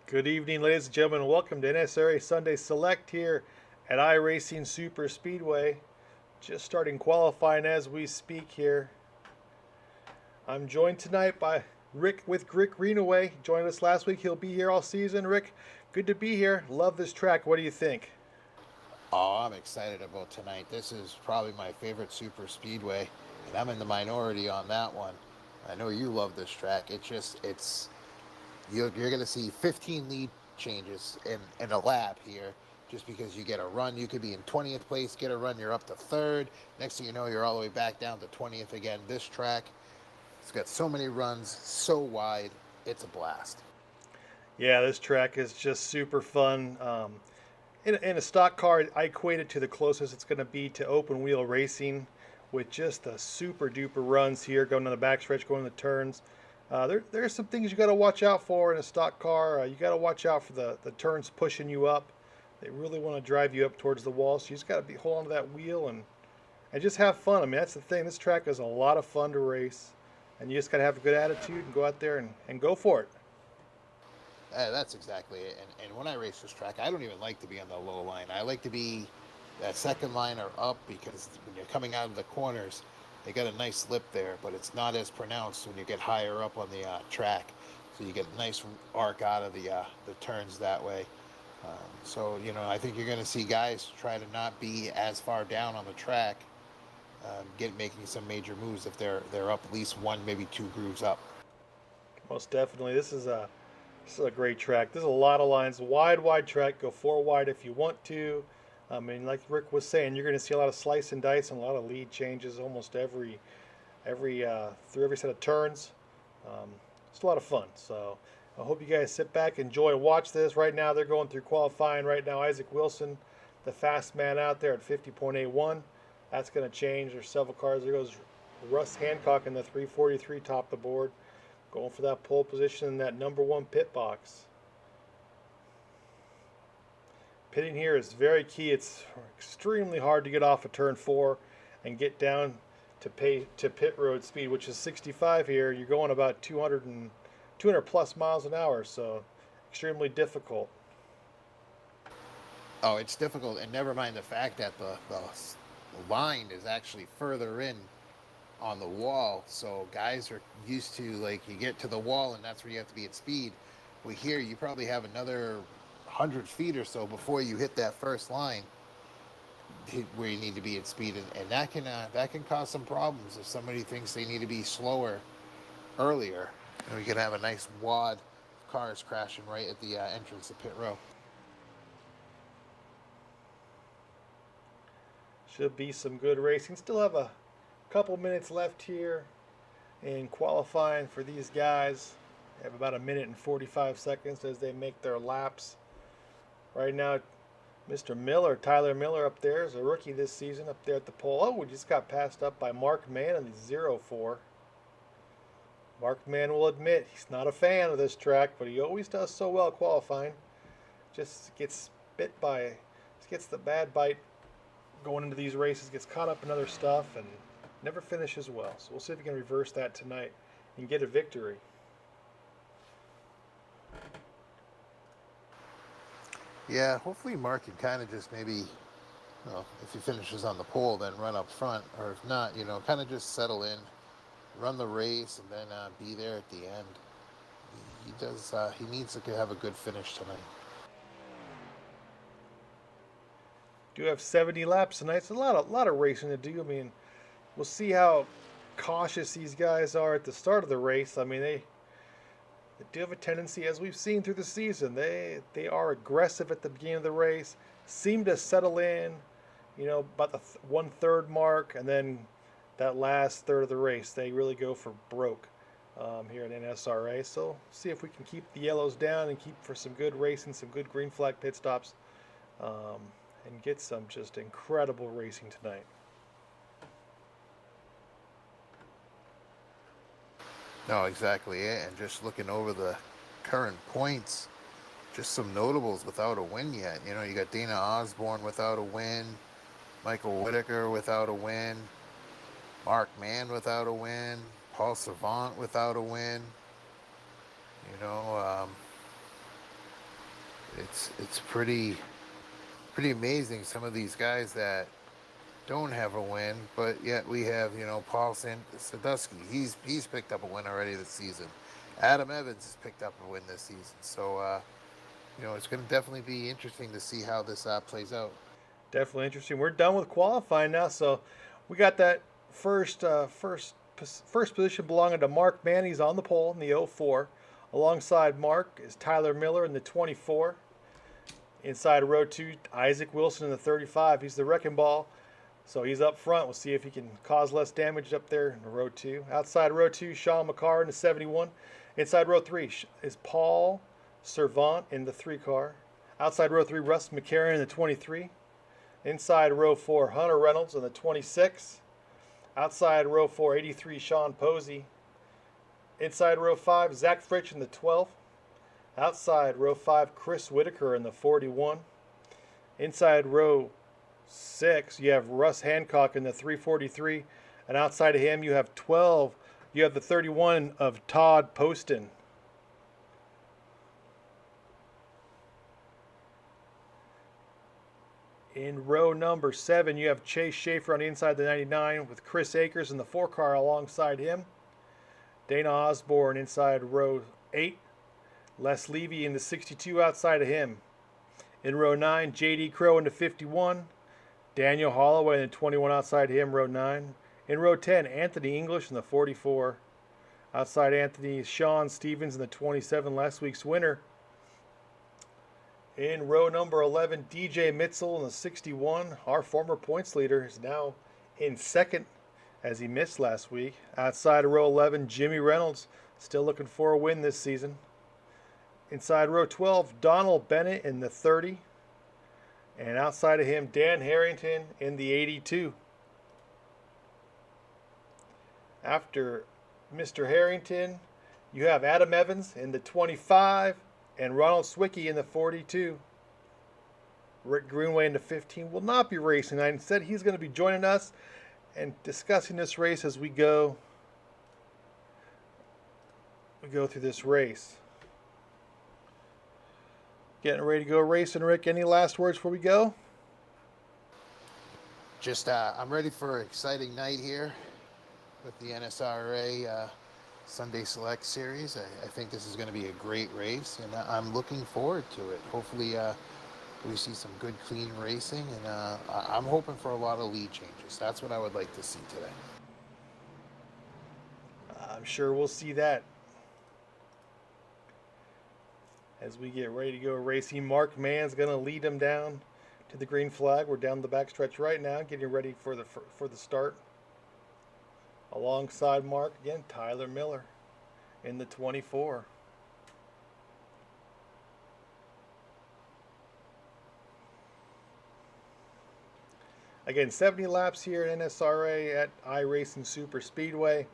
Good evening, ladies and gentlemen. Welcome to NSRA Sunday Select here at iRacing Super Speedway. Just starting qualifying as we speak here. I'm joined tonight by Rick with Rick Greenaway. Joined us last week. He'll be here all season. Rick, good to be here. Love this track. What do you think? Oh, I'm excited about tonight. This is probably my favorite super speedway, and I'm in the minority on that one. I know you love this track. You're going to see 15 lead changes in a lap here, just because you get a run. You could be in 20th place, get a run, you're up to third. Next thing you know, you're all the way back down to 20th again. This track, it's got so many runs, so wide. It's a blast. Yeah, this track is just super fun. In a stock car, I equate it to the closest it's going to be to open wheel racing, with just the super duper runs here, going on the backstretch, going the turns. There's some things you got to watch out for in a stock car. You got to watch out for the turns pushing you up. They really want to drive you up towards the wall, so you just got to be holding to that wheel and just have fun. I mean, that's the thing. This track is a lot of fun to race, and you just got to have a good attitude and go out there and go for it. That's exactly it. And when I race this track, I don't even like to be on the low line. I like to be that second line or up, because when you're coming out of the corners, they got a nice lip there, but it's not as pronounced when you get higher up on the track. So you get a nice arc out of the turns that way. I think you're going to see guys try to not be as far down on the track, making some major moves if they're up at least one, maybe two grooves up. Most definitely, this is a great track. There's a lot of lines, wide track. Go four wide if you want to. I mean, like Rick was saying, you're going to see a lot of slice and dice and a lot of lead changes almost every through every set of turns. It's a lot of fun. So I hope you guys sit back, enjoy, watch this. Right now they're going through qualifying. Right now Isaac Wilson, the fast man out there at 50.81. That's going to change. There's several cars. There goes Russ Hancock in the 343 top the board, going for that pole position in that number one pit box. Pitting here is very key. It's extremely hard to get off of turn 4 and get down to pit road speed, which is 65 here. You're going about 200 plus miles an hour, so extremely difficult. Oh, it's difficult, and never mind the fact that the line is actually further in on the wall. So guys are used to, like, you get to the wall and that's where you have to be at speed. Well, here you probably have another 100 feet or so before you hit that first line where you need to be at speed, and that can cause some problems if somebody thinks they need to be slower earlier. And we can have a nice wad of cars crashing right at the entrance to pit row. Should be some good racing. Still have a couple minutes left here in qualifying for these guys. They have about a minute and 45 seconds as they make their laps. Right now, Mr. Miller, Tyler Miller up there, is a rookie this season up there at the pole. Oh, we just got passed up by Mark Mann in the 0-4. Mark Mann will admit he's not a fan of this track, but he always does so well qualifying. Just gets gets the bad bite going into these races, gets caught up in other stuff, and never finishes well. So we'll see if we can reverse that tonight and get a victory. Yeah, hopefully Mark can kind of just maybe, if he finishes on the pole, then run up front, or if not, kind of just settle in, run the race, and then be there at the end. He does. He needs to have a good finish tonight. Do have 70 laps tonight. It's a lot of racing to do. I mean, we'll see how cautious these guys are at the start of the race. I mean, they do have a tendency, as we've seen through the season, they are aggressive at the beginning of the race, seem to settle in, about the 1/3 mark, and then that last third of the race, they really go for broke here at NSRA. So see if we can keep the yellows down and keep for some good racing, some good green flag pit stops, and get some just incredible racing tonight. No, exactly. Yeah. And just looking over the current points, just some notables without a win yet. You got Dana Osborne without a win, Michael Whitaker without a win, Mark Mann without a win, Paul Cervant without a win. You know, It's pretty amazing, some of these guys that don't have a win, but yet we have, Paul Sadusky. He's picked up a win already this season. Adam Evans has picked up a win this season. So it's going to definitely be interesting to see how this plays out. Definitely interesting. We're done with qualifying now, so we got that first position belonging to Mark Mann. He's on the pole in the 04. Alongside Mark is Tyler Miller in the 24. Inside row 2, Isaac Wilson in the 35. He's the wrecking ball, so he's up front. We'll see if he can cause less damage up there in row 2. Outside row 2, Sean McCarr in the 71. Inside row 3 is Paul Cervant in the 3 car. Outside row 3, Russ McCarron in the 23. Inside row 4, Hunter Reynolds in the 26. Outside row 4, 83, Sean Posey. Inside row 5, Zach Fritsch in the 12. Outside row 5, Chris Whitaker in the 41. Inside row 6, you have Russ Hancock in the 343. And outside of him, you have 12. You have the 31 of Todd Poston. In row number 7, you have Chase Schaefer on the inside the 99 with Chris Akers in the 4 car alongside him. Dana Osborne inside row 8. Les Levy in the 62 outside of him. In row 9, J.D. Crow in the 51. Daniel Holloway in the 21 outside him, row 9. In row 10, Anthony English in the 44. Outside Anthony, Sean Stevens in the 27, last week's winner. In row number 11, DJ Mitzel in the 61. Our former points leader is now in second as he missed last week. Outside of row 11, Jimmy Reynolds, still looking for a win this season. Inside row 12, Donald Bennett in the 30. And outside of him, Dan Harrington in the 82. After Mr. Harrington, you have Adam Evans in the 25 and Ronald Swickey in the 42. Rick Greenway in the 15 will not be racing tonight. Instead, he's going to be joining us and discussing this race as we go through this race. Getting ready to go racing, Rick. Any last words before we go? Just, I'm ready for an exciting night here with the NSRA Sunday Select Series. I think this is going to be a great race, and I'm looking forward to it. Hopefully, we see some good, clean racing, and I'm hoping for a lot of lead changes. That's what I would like to see today. I'm sure we'll see that as we get ready to go racing. Mark Mann's going to lead them down to the green flag. We're down the backstretch right now, getting ready for the start. Alongside Mark, again, Tyler Miller in the 24. Again, 70 laps here at NSRA at iRacing Super Speedway.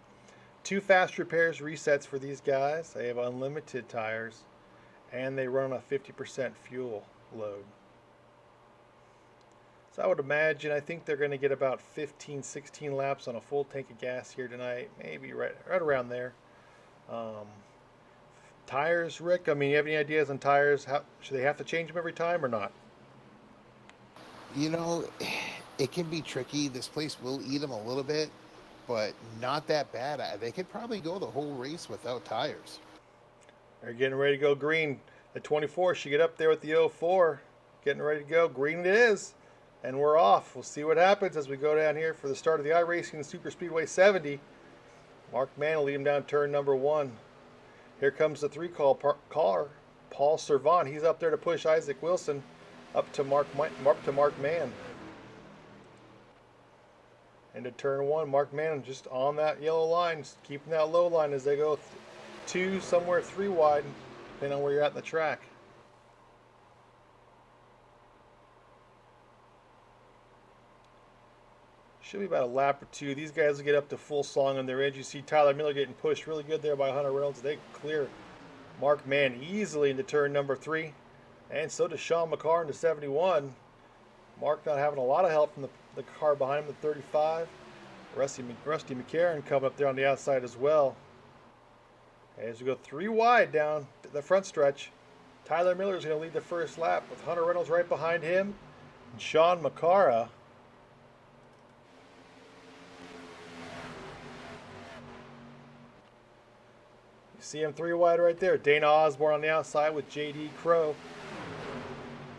2 fast repairs, resets for these guys. They have unlimited tires, and they run on a 50% fuel load. So I would imagine, I think they're going to get about 15, 16 laps on a full tank of gas here tonight, maybe right around there. Tires, Rick, I mean, you have any ideas on tires? Should they have to change them every time or not? It can be tricky. This place will eat them a little bit, but not that bad. They could probably go the whole race without tires. They're getting ready to go green. The 24 should get up there with the 04. Getting ready to go. Green it is. And we're off. We'll see what happens as we go down here for the start of the iRacing Super Speedway 70. Mark Mann will lead him down turn number 1. Here comes the 3 car, Paul Cervant. He's up there to push Isaac Wilson up to Mark Mann. Into turn 1, Mark Mann just on that yellow line, keeping that low line as they go 2, somewhere 3 wide, depending on where you're at in the track. Should be about a lap or 2. These guys will get up to full song on their edge. You see Tyler Miller getting pushed really good there by Hunter Reynolds. They clear Mark Mann easily into turn number 3. And so does Sean McCarr into 71. Mark not having a lot of help from the car behind him, the 35. Rusty McCarron coming up there on the outside as well. As we go 3 wide down the front stretch. Tyler Miller is going to lead the first lap with Hunter Reynolds right behind him. And Sean McCara. You see him 3 wide right there. Dana Osborne on the outside with J.D. Crow.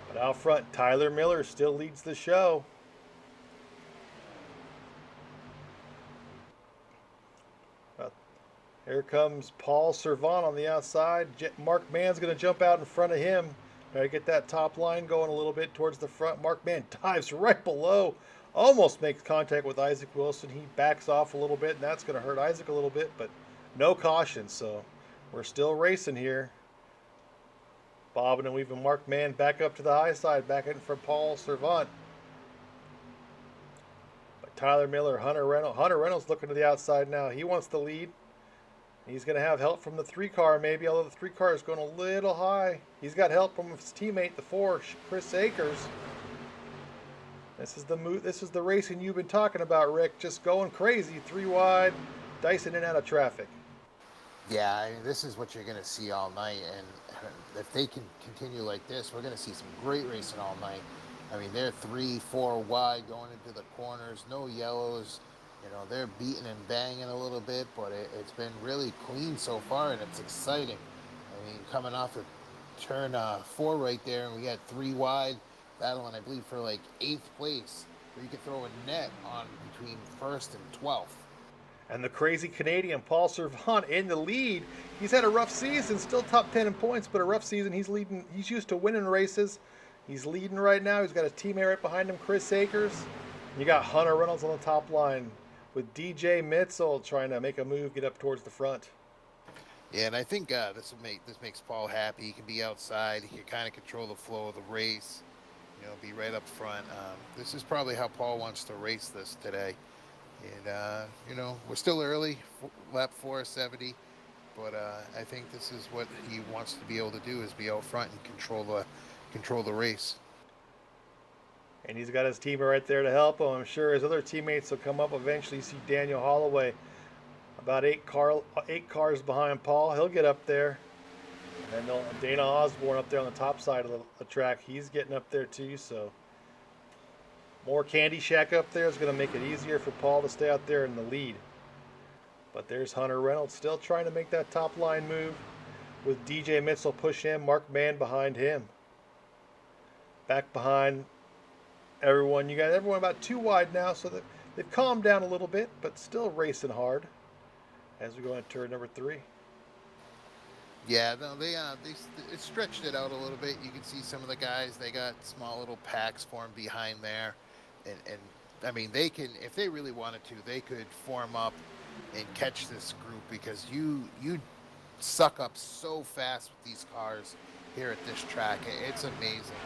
But out front, Tyler Miller still leads the show. Here comes Paul Cervant on the outside. Mark Mann's going to jump out in front of him. Try to get that top line going a little bit towards the front. Mark Mann dives right below. Almost makes contact with Isaac Wilson. He backs off a little bit, and that's going to hurt Isaac a little bit, but no caution, so we're still racing here. Bobbing and weaving Mark Mann back up to the high side, back in for Paul Cervant. But Tyler Miller, Hunter Reynolds looking to the outside now. He wants the lead. He's going to have help from the 3 car maybe, although the 3 car is going a little high. He's got help from his teammate, the 4, Chris Akers. This is the racing you've been talking about, Rick. Just going crazy, 3 wide, dicing in and out of traffic. Yeah, I mean, this is what you're going to see all night, and if they can continue like this, we're going to see some great racing all night. I mean, they're 3, 4 wide going into the corners, no yellows. You know, they're beating and banging a little bit, but it's been really clean so far, and it's exciting. I mean, coming off of turn 4 right there, and we got 3 wide, battling, I believe, for like 8th place, where you could throw a net on between 1st and 12th. And the crazy Canadian, Paul Cervant, in the lead. He's had a rough season, still top 10 in points, but a rough season. He's leading. He's used to winning races. He's leading right now. He's got a teammate right behind him, Chris Akers. And you got Hunter Reynolds on the top line, with DJ Mitzel trying to make a move, get up towards the front. Yeah, and I think this makes Paul happy. He can be outside. He can kind of control the flow of the race. You know, be right up front. This is probably how Paul wants to race this today. And you know, we're still early, lap 470, but I think this is what he wants to be able to do: is be out front and control the race. And he's got his teammate right there to help him. I'm sure his other teammates will come up eventually. You see Daniel Holloway about 8 cars behind Paul. He'll get up there. And then Dana Osborne up there on the top side of the track. He's getting up there too. So more Candy Shack up there is going to make it easier for Paul to stay out there in the lead. But there's Hunter Reynolds still trying to make that top line move, with DJ Mitzel push him, Mark Mann behind him. Back behind everyone, you got everyone about 2 wide now, so that they've calmed down a little bit, but still racing hard as we go into turn number 3. Yeah, no, they stretched it out a little bit. You can see some of the guys, they got small little packs formed behind there, and I mean, they can, if they really wanted to, they could form up and catch this group, because you suck up so fast with these cars here at this track. It's amazing.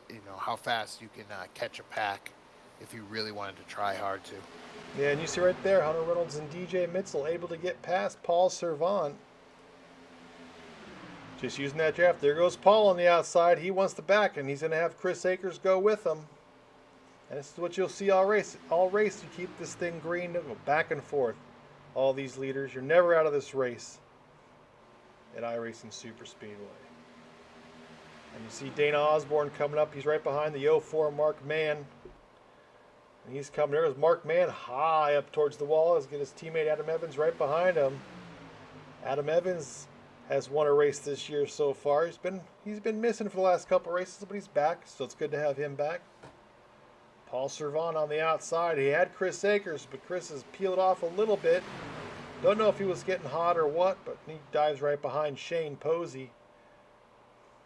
You know how fast you can catch a pack if you really wanted to try hard to. Yeah, and you see right there, Hunter Reynolds and DJ Mitzel able to get past Paul Cervant. Just using that draft. There goes Paul on the outside. He wants the back, and he's going to have Chris Akers go with him. And this is what you'll see all race. All race, you keep this thing green, go back and forth. All these leaders, you're never out of this race at iRacing Super Speedway. And you see Dana Osborne coming up. He's right behind the 04 Mark Mann. And he's coming. There's Mark Mann high up towards the wall. Let's get his teammate Adam Evans right behind him. Adam Evans has won a race this year so far. He's been missing for the last couple races, but he's back, so it's good to have him back. Paul Cervant on the outside. He had Chris Akers, but Chris has peeled off a little bit. Don't know if he was getting hot or what, but he dives right behind Shane Posey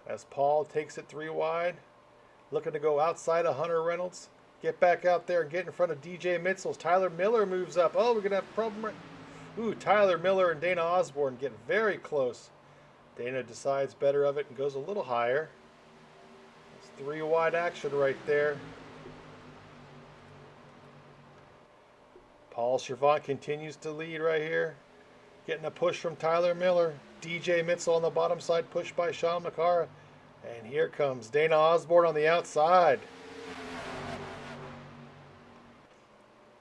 as Paul takes it 3 wide, looking to go outside of Hunter Reynolds. Get back out there and get in front of DJ Mitzel. Tyler Miller moves up. Oh, we're going to have a problem right. Ooh, Tyler Miller and Dana Osborne get very close. Dana decides better of it and goes a little higher. It's 3 wide action right there. Paul Cervant continues to lead right here. Getting a push from Tyler Miller. DJ Mitzel on the bottom side, pushed by Sean McCara. And here comes Dana Osborne on the outside.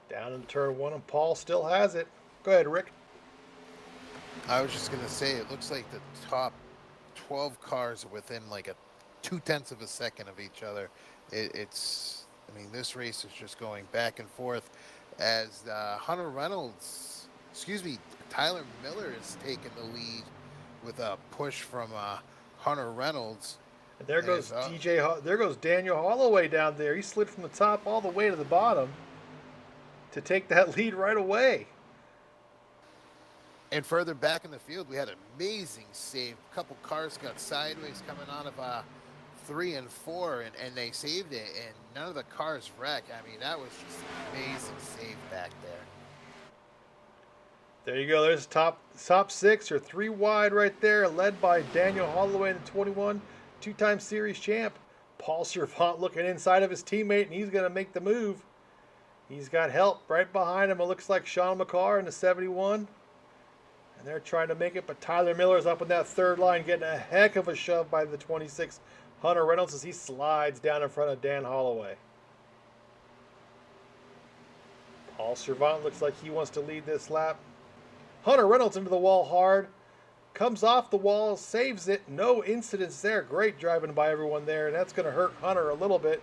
Down in turn 1, and Paul still has it. Go ahead, Rick. I was just going to say, it looks like the top 12 cars within like a 2/10 of a second of each other. It's, I mean, this race is just going back and forth as Hunter Reynolds, excuse me, Tyler Miller is taking the lead with a push from Hunter Reynolds. And there goes As there goes Daniel Holloway down there. He slid from the top all the way to the bottom to take that lead right away. And further back in the field, we had an amazing save. A couple cars got sideways coming out of 3 and 4, and they saved it, and none of the cars wrecked. I mean, that was just an amazing save back there. There you go. There's top 6 or 3 wide right there, led by Daniel Holloway in the 21, two-time series champ. Paul Cervant looking inside of his teammate, and he's going to make the move. He's got help right behind him. It looks like Sean McCarr in the 71. And they're trying to make it, but Tyler Miller's up in that third line, getting a heck of a shove by the 26 Hunter Reynolds as he slides down in front of Dan Holloway. Paul Cervant looks like he wants to lead this lap. Hunter Reynolds into the wall hard. Comes off the wall, saves it. No incidents there. Great driving by everyone there, and that's going to hurt Hunter a little bit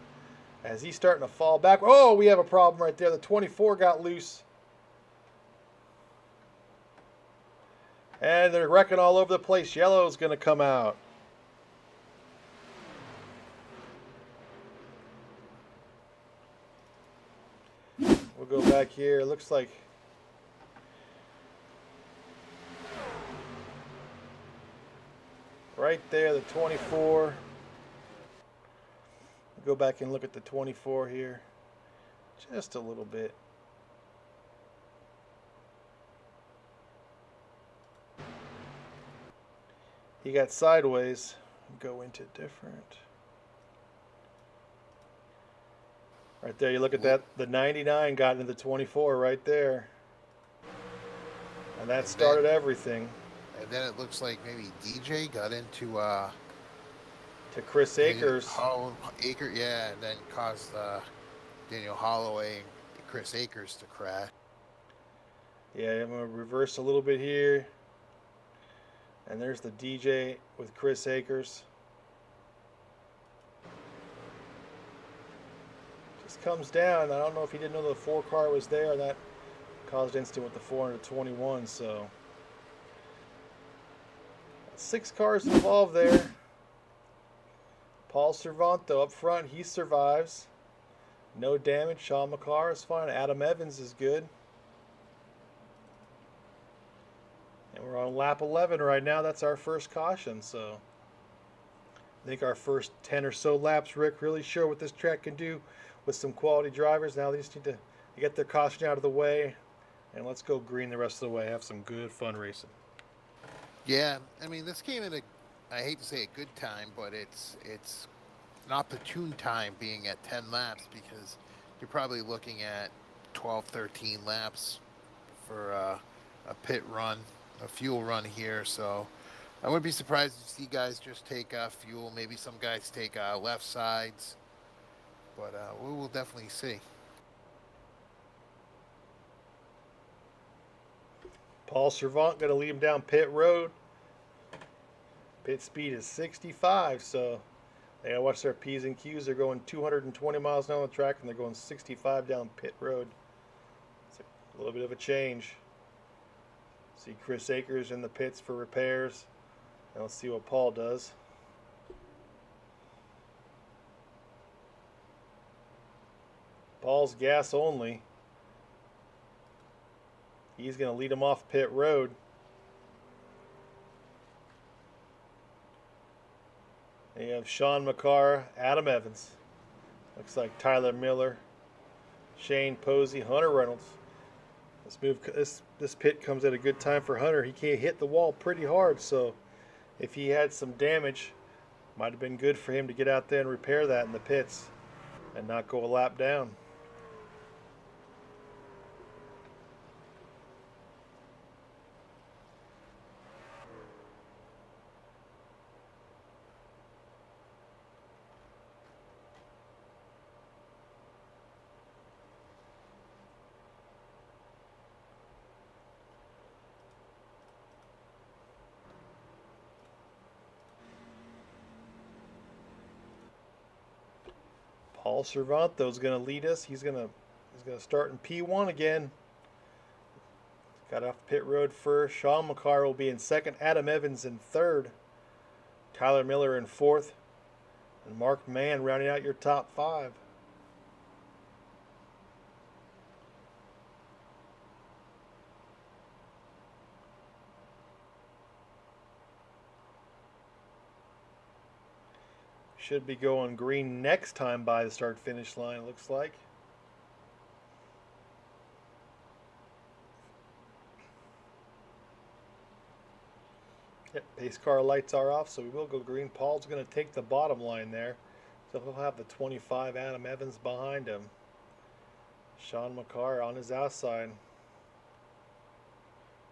as he's starting to fall back. Oh, we have a problem right there. The 24 got loose. And they're wrecking all over the place. Yellow's going to come out. We'll go back here. It looks like right there, the 24. Go back and look at the 24 here. Just a little bit. He got sideways. Go into different. Right there, you look at that. The 99 got into the 24 right there. And that started everything. And then it looks like maybe DJ got into to Chris Akers. Yeah, and then caused Daniel Holloway and Chris Akers to crash. Yeah, I'm going to reverse a little bit here. And there's the DJ with Chris Akers. Just comes down. I don't know if he didn't know the 4 car was there. That caused incident with the 421. So 6 cars involved there. Paul Cervant, though, up front, he survives. No damage. Sean McCarr is fine. Adam Evans is good. And we're on lap 11 right now. That's our first caution. So I think our first 10 or so laps, Rick, really show what this track can do with some quality drivers. Now they just need to get their caution out of the way. And let's go green the rest of the way. Have some good fun racing. Yeah, I mean, this came at I hate to say a good time, but it's an opportune time being at 10 laps because you're probably looking at 12, 13 laps for a pit run, a fuel run here. So I wouldn't be surprised to see guys just take fuel. Maybe some guys take left sides, but we will definitely see. Paul Cervant going to lead him down pit road. Pit speed is 65, so they gotta watch their P's and Q's. They're going 220 miles an hour on the track, and they're going 65 down pit road. It's a little bit of a change. See Chris Akers in the pits for repairs. And let's see what Paul does. Paul's gas only. He's going to lead him off pit road. And you have Sean McCarr, Adam Evans. Looks like Tyler Miller, Shane Posey, Hunter Reynolds. This pit comes at a good time for Hunter. He can't hit the wall pretty hard, so if he had some damage, might have been good for him to get out there and repair that in the pits and not go a lap down. Paul Cervant though is going to lead us. He's gonna start in P1 again. Got off pit road first. Sean McCarr will be in second. Adam Evans in third. Tyler Miller in fourth. And Mark Mann rounding out your top five. Should be going green next time by the start finish line, it looks like. Yep, pace car lights are off, so we will go green. Paul's going to take the bottom line there. So he'll have the 25 Adam Evans behind him. Sean McCarr on his outside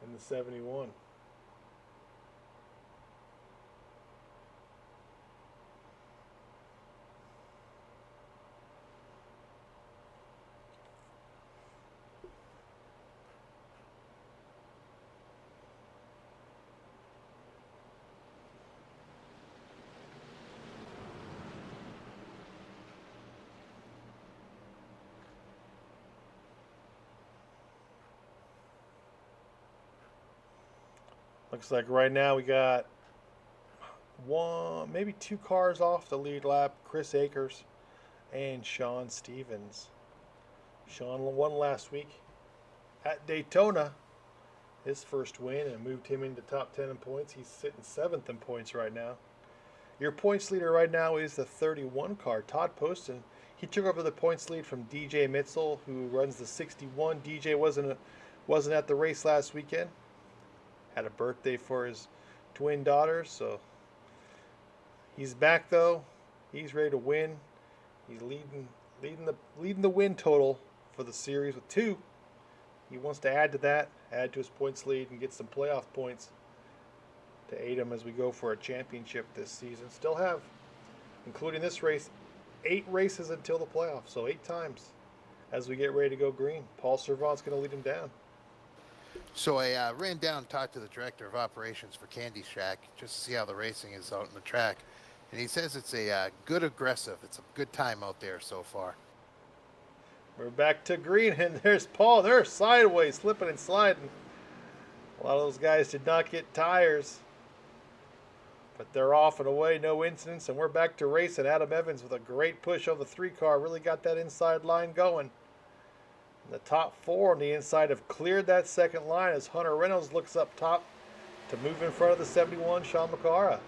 in the 71. Looks like right now we got one, maybe two cars off the lead lap. Chris Akers and Sean Stevens. Sean won last week at Daytona. His first win and moved him into top 10 in points. He's sitting 7th in points right now. Your points leader right now is the 31 car, Todd Poston. He took over the points lead from DJ Mitzel, who runs the 61. DJ wasn't at the race last weekend. Had a birthday for his twin daughters, so he's back though. He's ready to win. He's leading the win total for the series with 2. He wants to add to that, add to his points lead, and get some playoff points to aid him as we go for a championship this season. Still have, including this race, 8 races until the playoffs, so 8 times as we get ready to go green. Paul Cervant's going to lead him down. So I ran down and talked to the director of operations for Candy Shack just to see how the racing is out on the track. And he says it's a good aggressive. It's a good time out there so far. We're back to green, and there's Paul. They're sideways, slipping and sliding. A lot of those guys did not get tires. But they're off and away, no incidents, and we're back to racing. Adam Evans with a great push on the 3 car. Really got that inside line going. The top 4 on the inside have cleared that second line as Hunter Reynolds looks up top to move in front of the 71, Sean McCarr.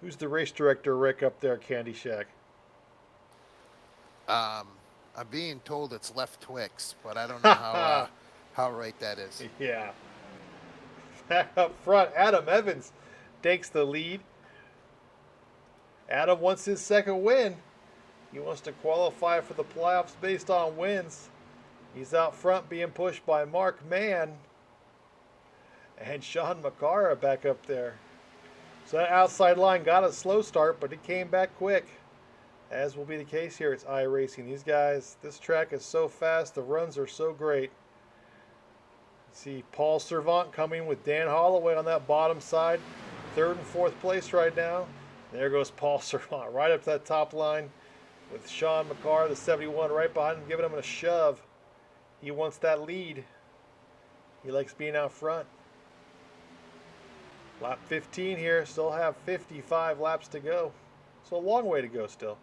Who's the race director, Rick, up there at Candy Shack? I'm being told it's Left Twix, but I don't know how right that is. Yeah. Back up front, Adam Evans takes the lead. Adam wants his second win. He wants to qualify for the playoffs based on wins. He's out front being pushed by Mark Mann and Sean McCarr back up there. So that outside line got a slow start, but it came back quick. As will be the case here, it's iRacing. These guys, this track is so fast, the runs are so great. See Paul Cervant coming with Dan Holloway on that bottom side. 3rd and 4th place right now. There goes Paul Cervant right up to that top line, with Sean McCarr, the 71, right behind him, giving him a shove. He wants that lead. He likes being out front. Lap 15 here, still have 55 laps to go. So a long way to go still.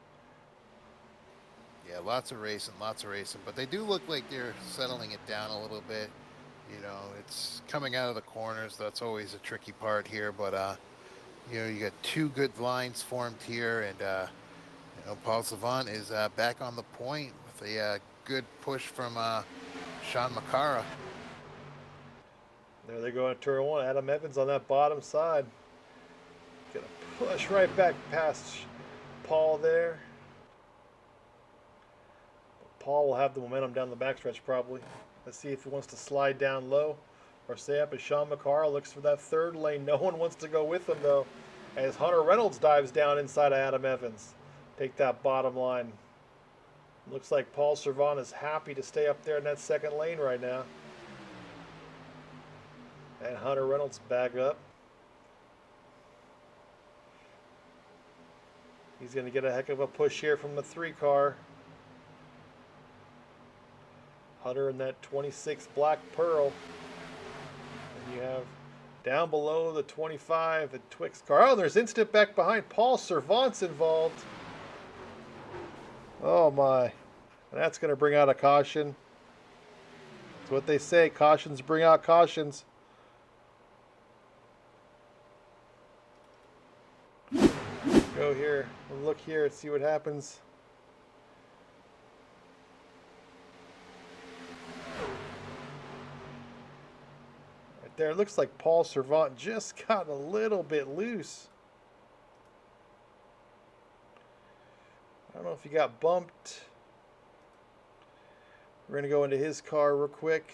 Yeah, lots of racing, but they do look like they're settling it down a little bit. You know, it's coming out of the corners. That's always a tricky part here, but you know, you got 2 good lines formed here, and you know, Paul Cervant is back on the point with a good push from Sean McCarr. There they go in turn 1. Adam Evans on that bottom side. Gonna push right back past Paul there. Paul will have the momentum down the backstretch probably. Let's see if he wants to slide down low or stay up as Sean McCarr looks for that 3rd lane. No one wants to go with him though, as Hunter Reynolds dives down inside of Adam Evans. Take that bottom line. Looks like Paul Cervant is happy to stay up there in that 2nd lane right now. And Hunter Reynolds back up. He's going to get a heck of a push here from the 3 car. Hunter in that 26 Black Pearl. And you have down below the 25 at Twix car. Oh, there's instant back behind. Paul Cervant's involved. Oh my. That's going to bring out a caution. That's what they say. Cautions bring out cautions. Go here. We'll look here and see what happens. Right there. It looks like Paul Cervant just got a little bit loose. I don't know if he got bumped. We're going to go into his car real quick.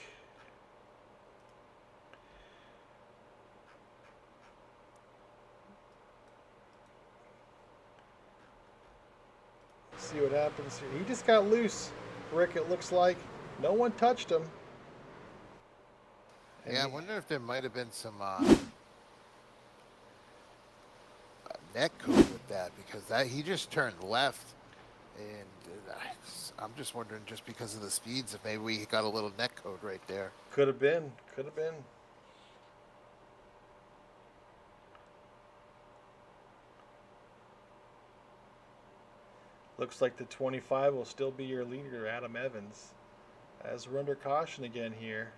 See what happens here. He just got loose, Rick, it looks like. No one touched him. Yeah, I wonder if there might have been some neck code with that, because he just turned left, and I'm just wondering, just because of the speeds, if maybe we got a little neck code right there. Could have been. Could have been. Looks like the 25 will still be your leader, Adam Evans, as we're under caution again here.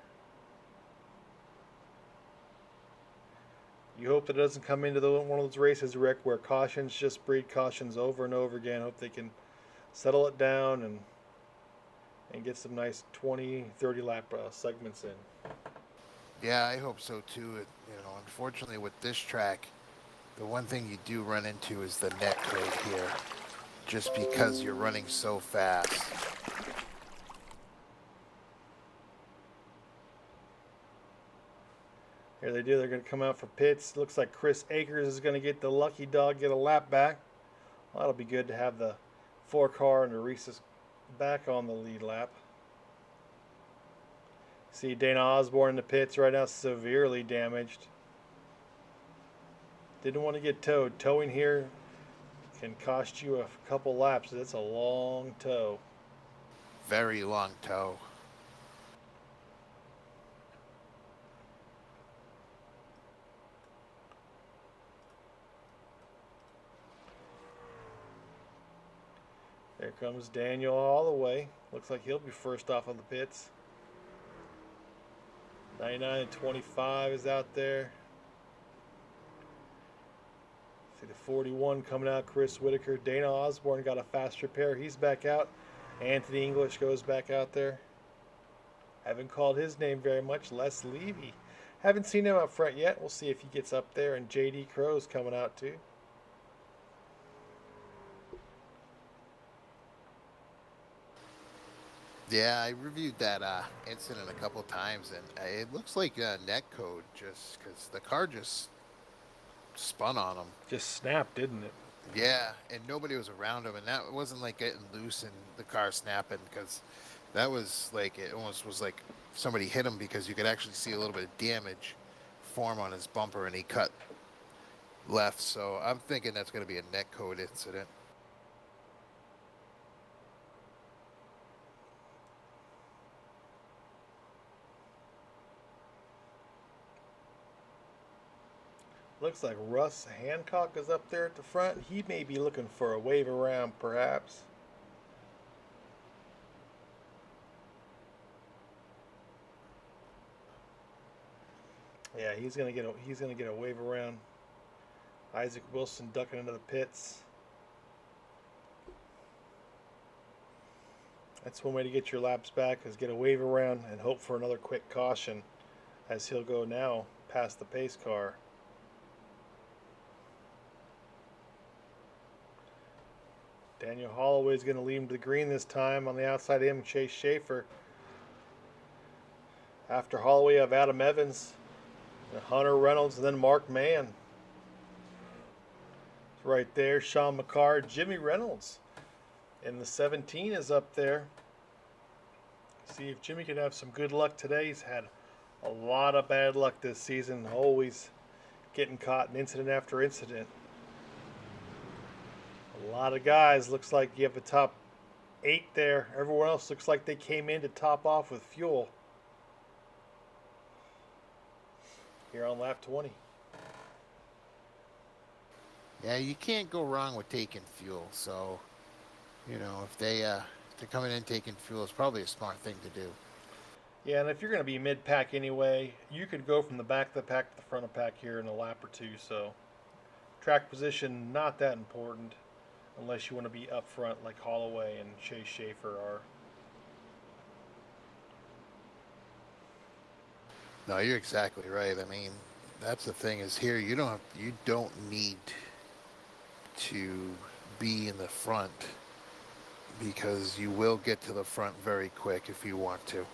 You hope that it doesn't come into one of those races, Rick, where cautions just breed cautions over and over again. Hope they can settle it down and get some nice 20, 30 lap segments in. Yeah, I hope so too. Unfortunately with this track, the one thing you do run into is the neck code here, just because you're running so fast. Here they do. They're going to come out for pits. Looks like Chris Akers is going to get the lucky dog, get a lap back. Well, that'll be good to have the 4 car and the Reese's back on the lead lap. See Dana Osborne in the pits right now, severely damaged. Didn't want to get towed. Towing here can cost you a couple laps. That's a long tow. Very long tow. There comes Daniel Holloway. Looks like he'll be first off of the pits. 99 and 25 is out there. See the 41 coming out, Chris Whitaker. Dana Osborne got a faster pair. He's back out. Anthony English goes back out there. Haven't called his name very much. Les Levy. Haven't seen him up front yet. We'll see if he gets up there. And JD Crow's coming out too. Yeah, I reviewed that incident a couple times, and it looks like a net code, just because the car just spun on him. Just snapped, didn't it? Yeah, and nobody was around him, and that wasn't like getting loose and the car snapping, because that was like, it almost was like somebody hit him, because you could actually see a little bit of damage form on his bumper, and he cut left. So I'm thinking that's going to be a net code incident. Looks like Russ Hancock is up there at the front. He may be looking for a wave around, perhaps. Yeah, he's gonna get a wave around. Isaac Wilson ducking into the pits. That's one way to get your laps back, is get a wave around and hope for another quick caution, as he'll go now past the pace car. Daniel Holloway's going to lead him to the green this time. On the outside of him, Chase Schaefer. After Holloway, you have Adam Evans, Hunter Reynolds, and then Mark Mann. Right there, Sean McCarr, Jimmy Reynolds. And the 17 is up there. See if Jimmy can have some good luck today. He's had a lot of bad luck this season, always getting caught in incident after incident. A lot of guys. Looks like you have a top 8 there. Everyone else looks like they came in to top off with fuel. Here on lap 20. Yeah, you can't go wrong with taking fuel. So, you know, if they're coming in taking fuel, it's probably a smart thing to do. Yeah, and if you're going to be mid-pack anyway, you could go from the back of the pack to the front of the pack here in a lap or two. So track position, not that important unless you want to be up front like Holloway and Chase Schaefer are. No, you're exactly right. I mean, that's the thing is here you don't need to be in the front because you will get to the front very quick if you want to.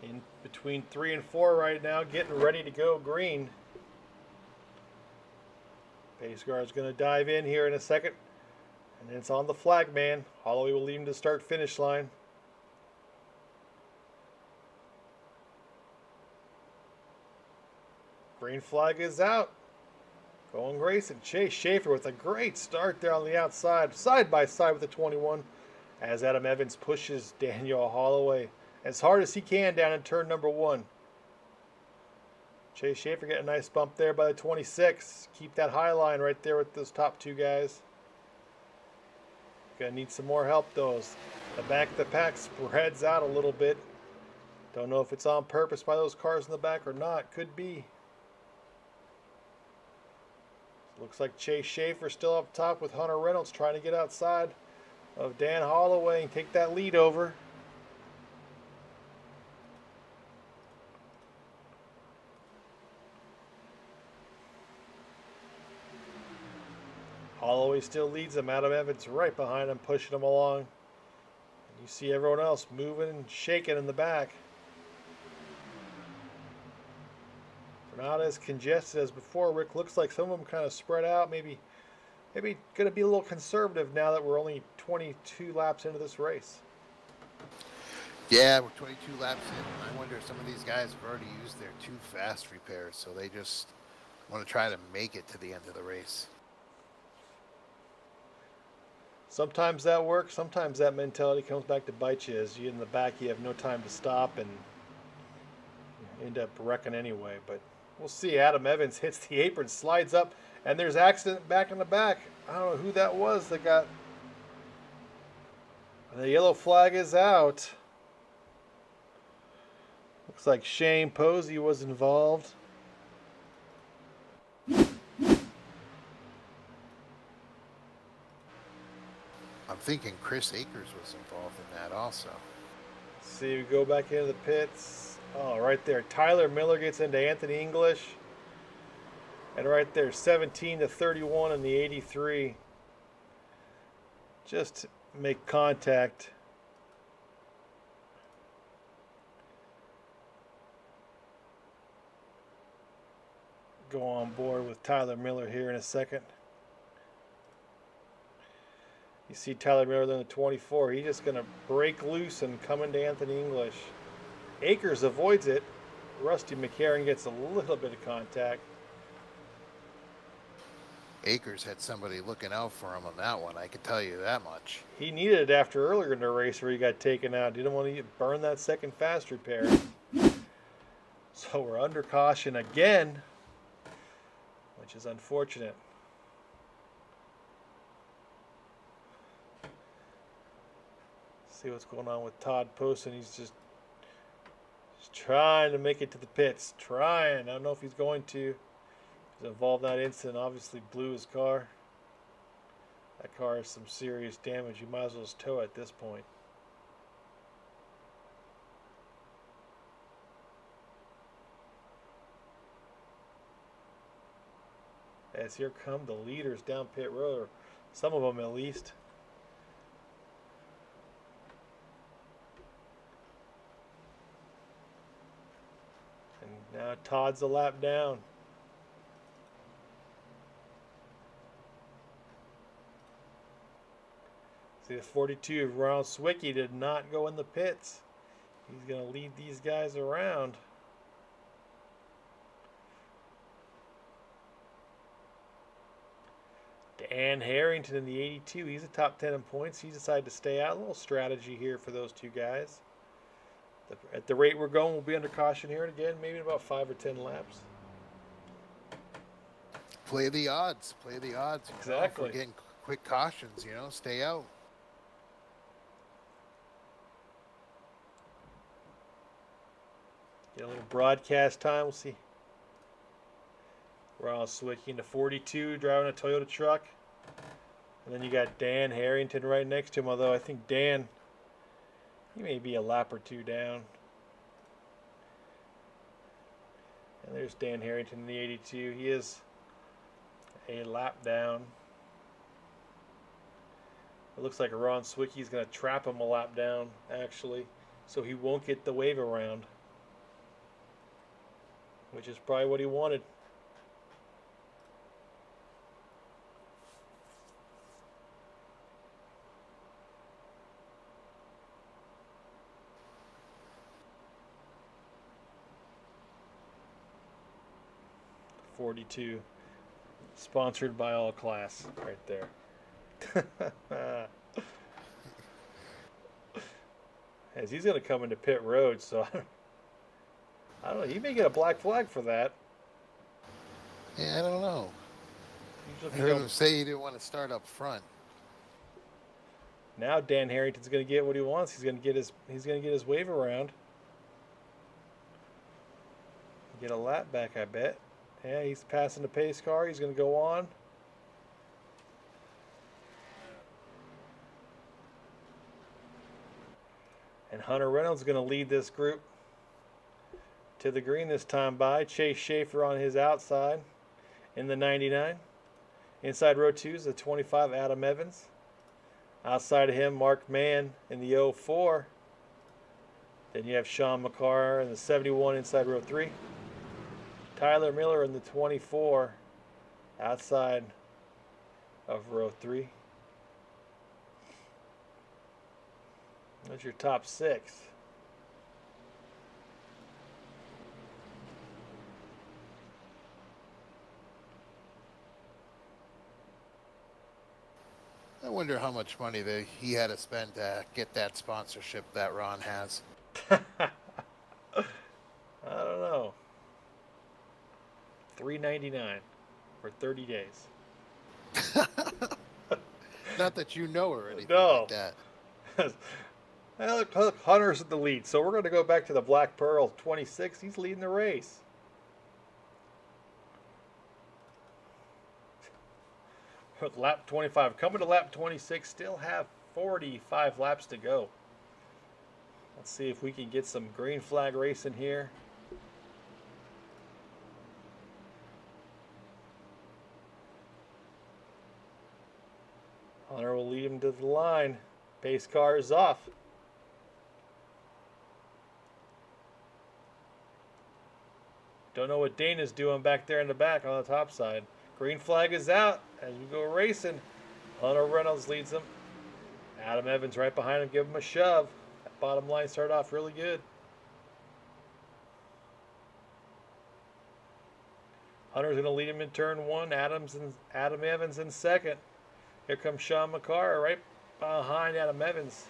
In between 3 and 4 right now, getting ready to go green. Pace car is going to dive in here in a second. And it's on the flag man. Holloway will lead him to start finish line. Green flag is out. Going Grayson. Chase Schaefer with a great start there on the outside. Side by side with the 21. As Adam Evans pushes Daniel Holloway as hard as he can down in turn number 1. Chase Schaefer getting a nice bump there by the 26. Keep that high line right there with those top 2 guys. Gonna need some more help though. The back of the pack spreads out a little bit. Don't know if it's on purpose by those cars in the back or not. Could be. Looks like Chase Schaefer still up top with Hunter Reynolds trying to get outside of Dan Holloway and take that lead over. Holloway still leads him. Adam Evans right behind him, pushing him along. And you see everyone else moving and shaking in the back. They're not as congested as before, Rick. Looks like some of them kind of spread out. Maybe going to be a little conservative now that we're only 22 laps into this race. Yeah, we're 22 laps in. I wonder if some of these guys have already used their too fast repairs, so they just want to try to make it to the end of the race. Sometimes that works. Sometimes that mentality comes back to bite you. As you in the back, you have no time to stop and end up wrecking anyway. But we'll see. Adam Evans hits the apron, slides up, and there's accident back in the back. I don't know who that was that got. The yellow flag is out. Looks like Shane Posey was involved. I'm thinking Chris Akers was involved in that also. See, we go back into the pits. Oh, right there. Tyler Miller gets into Anthony English. And right there, 17-31 in the 83. Just make contact. Go on board with Tyler Miller here in a second. You see Tyler Miller there in the 24. He's just going to break loose and come into Anthony English. Akers avoids it. Rusty McCarron gets a little bit of contact. Akers had somebody looking out for him on that one, I can tell you that much. He needed it after earlier in the race where he got taken out. Didn't want to burn that second fast repair. So we're under caution again, which is unfortunate. See what's going on with Todd Poston. He's just trying to make it to the pits. Trying. I don't know if he's going to. He's involved in that incident. Obviously blew his car. That car has some serious damage. You might as well just tow it at this point. As here come the leaders down pit road. Or some of them at least. Now Todd's a lap down. See, the 42 Ronald Swicky did not go in the pits. He's going to lead these guys around. Dan Harrington in the 82. He's a top 10 in points. He's decided to stay out. A little strategy here for those two guys. At the rate we're going, we'll be under caution here again, maybe in about 5 or 10 laps. Play the odds. Play the odds. Exactly. For getting quick cautions, stay out. Get a little broadcast time. We'll see. Ron Sawicki in the 42, driving a Toyota truck. And then you got Dan Harrington right next to him, although I think Dan, he may be a lap or two down. And there's Dan Harrington in the 82. He is a lap down. It looks like Ron Sawicki is going to trap him a lap down, actually, so he won't get the wave around, which is probably what he wanted. .42, sponsored by All Class, right there. As he's going to come into pit road, so I don't know. He may get a black flag for that. Yeah, I don't know. I heard him say he didn't want to start up front. Now Dan Harrington's going to get what he wants. He's going to get his wave around. Get a lap back, I bet. Yeah, he's passing the pace car. He's going to go on. And Hunter Reynolds is going to lead this group to the green this time by Chase Schaefer on his outside in the 99. Inside row 2 is the 25, Adam Evans. Outside of him, Mark Mann in the 04. Then you have Sean McCarr in the 71 inside row 3. Tyler Miller in the 24 outside of row 3. That's your top 6. I wonder how much money he had to spend to get that sponsorship that Ron has. I don't know. $3.99 for 30 days. Not that you know or anything No. like that. Well, look, Hunter's in the lead, so we're going to go back to the Black Pearl 26. He's leading the race. Lap 25. Coming to lap 26, still have 45 laps to go. Let's see if we can get some green flag racing here. Hunter will lead him to the line. Pace car is off. Don't know what Dana's doing back there in the back on the top side. Green flag is out as we go racing. Hunter Reynolds leads them. Adam Evans right behind him, give him a shove. That bottom line started off really good. Hunter's going to lead him in turn 1. Adam Evans in second. Here comes Sean McCarr right behind Adam Evans.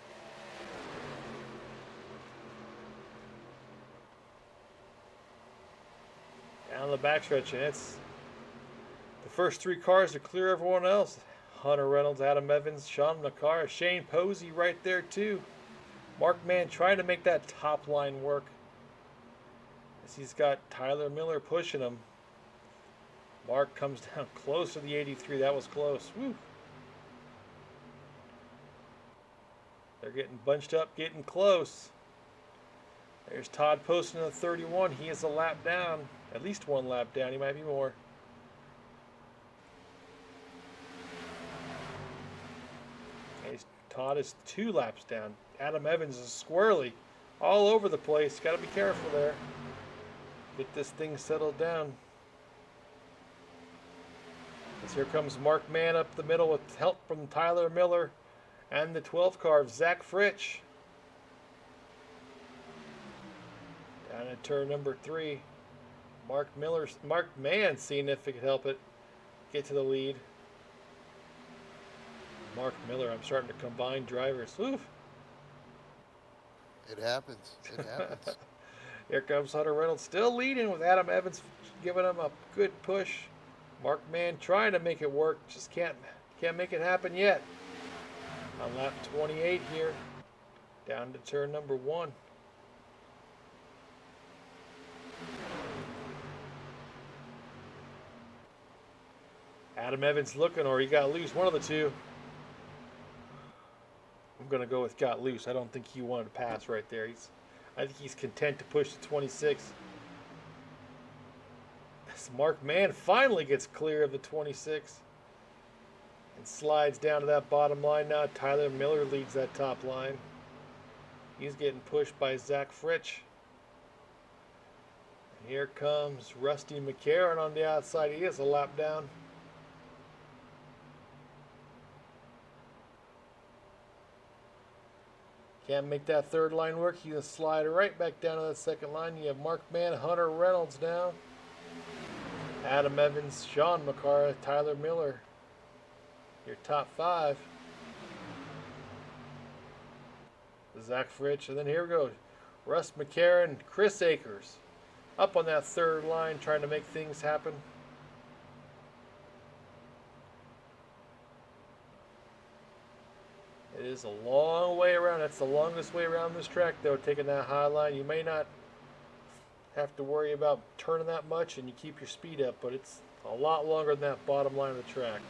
Down the backstretch, and it's the first 3 cars to clear everyone else. Hunter Reynolds, Adam Evans, Sean McCarr, Shane Posey right there too. Mark Mann trying to make that top line work as he's got Tyler Miller pushing him. Mark comes down close to the 83. That was close. Woo. They're getting bunched up, getting close. There's Todd Poston in the 31. He is a lap down. At least 1 lap down. He might be more. Todd is 2 laps down. Adam Evans is squirrely all over the place. Got to be careful there. Get this thing settled down. As here comes Mark Mann up the middle with help from Tyler Miller and the 12 car of Zach Fritsch. Down at turn number 3. Mark Mann seeing if he could help it get to the lead. Mark Miller. I'm starting to combine drivers. Oof. It happens. It happens. Here comes Hunter Reynolds, still leading with Adam Evans giving him a good push. Mark Mann trying to make it work, just can't make it happen yet. On lap 28 here, down to turn number 1. Adam Evans looking, or he got loose, one of the two. I'm going to go with got loose. I don't think he wanted to pass right there. I think he's content to push to 26. As Mark Mann finally gets clear of the 26 and slides down to that bottom line now. Tyler Miller leads that top line. He's getting pushed by Zach Fritsch. And here comes Rusty McCarron on the outside. He is a lap down. Can't make that third line work. He's going to slide right back down to that second line. You have Mark Mann, Hunter Reynolds now. Adam Evans, Sean McCara, Tyler Miller. Your top 5. Zach Fritsch. And then here we go. Russ McCarron, Chris Akers. Up on that third line trying to make things happen. It is a long way around. That's the longest way around this track, though, taking that high line. You may not have to worry about turning that much and you keep your speed up, but it's a lot longer than that bottom line of the track.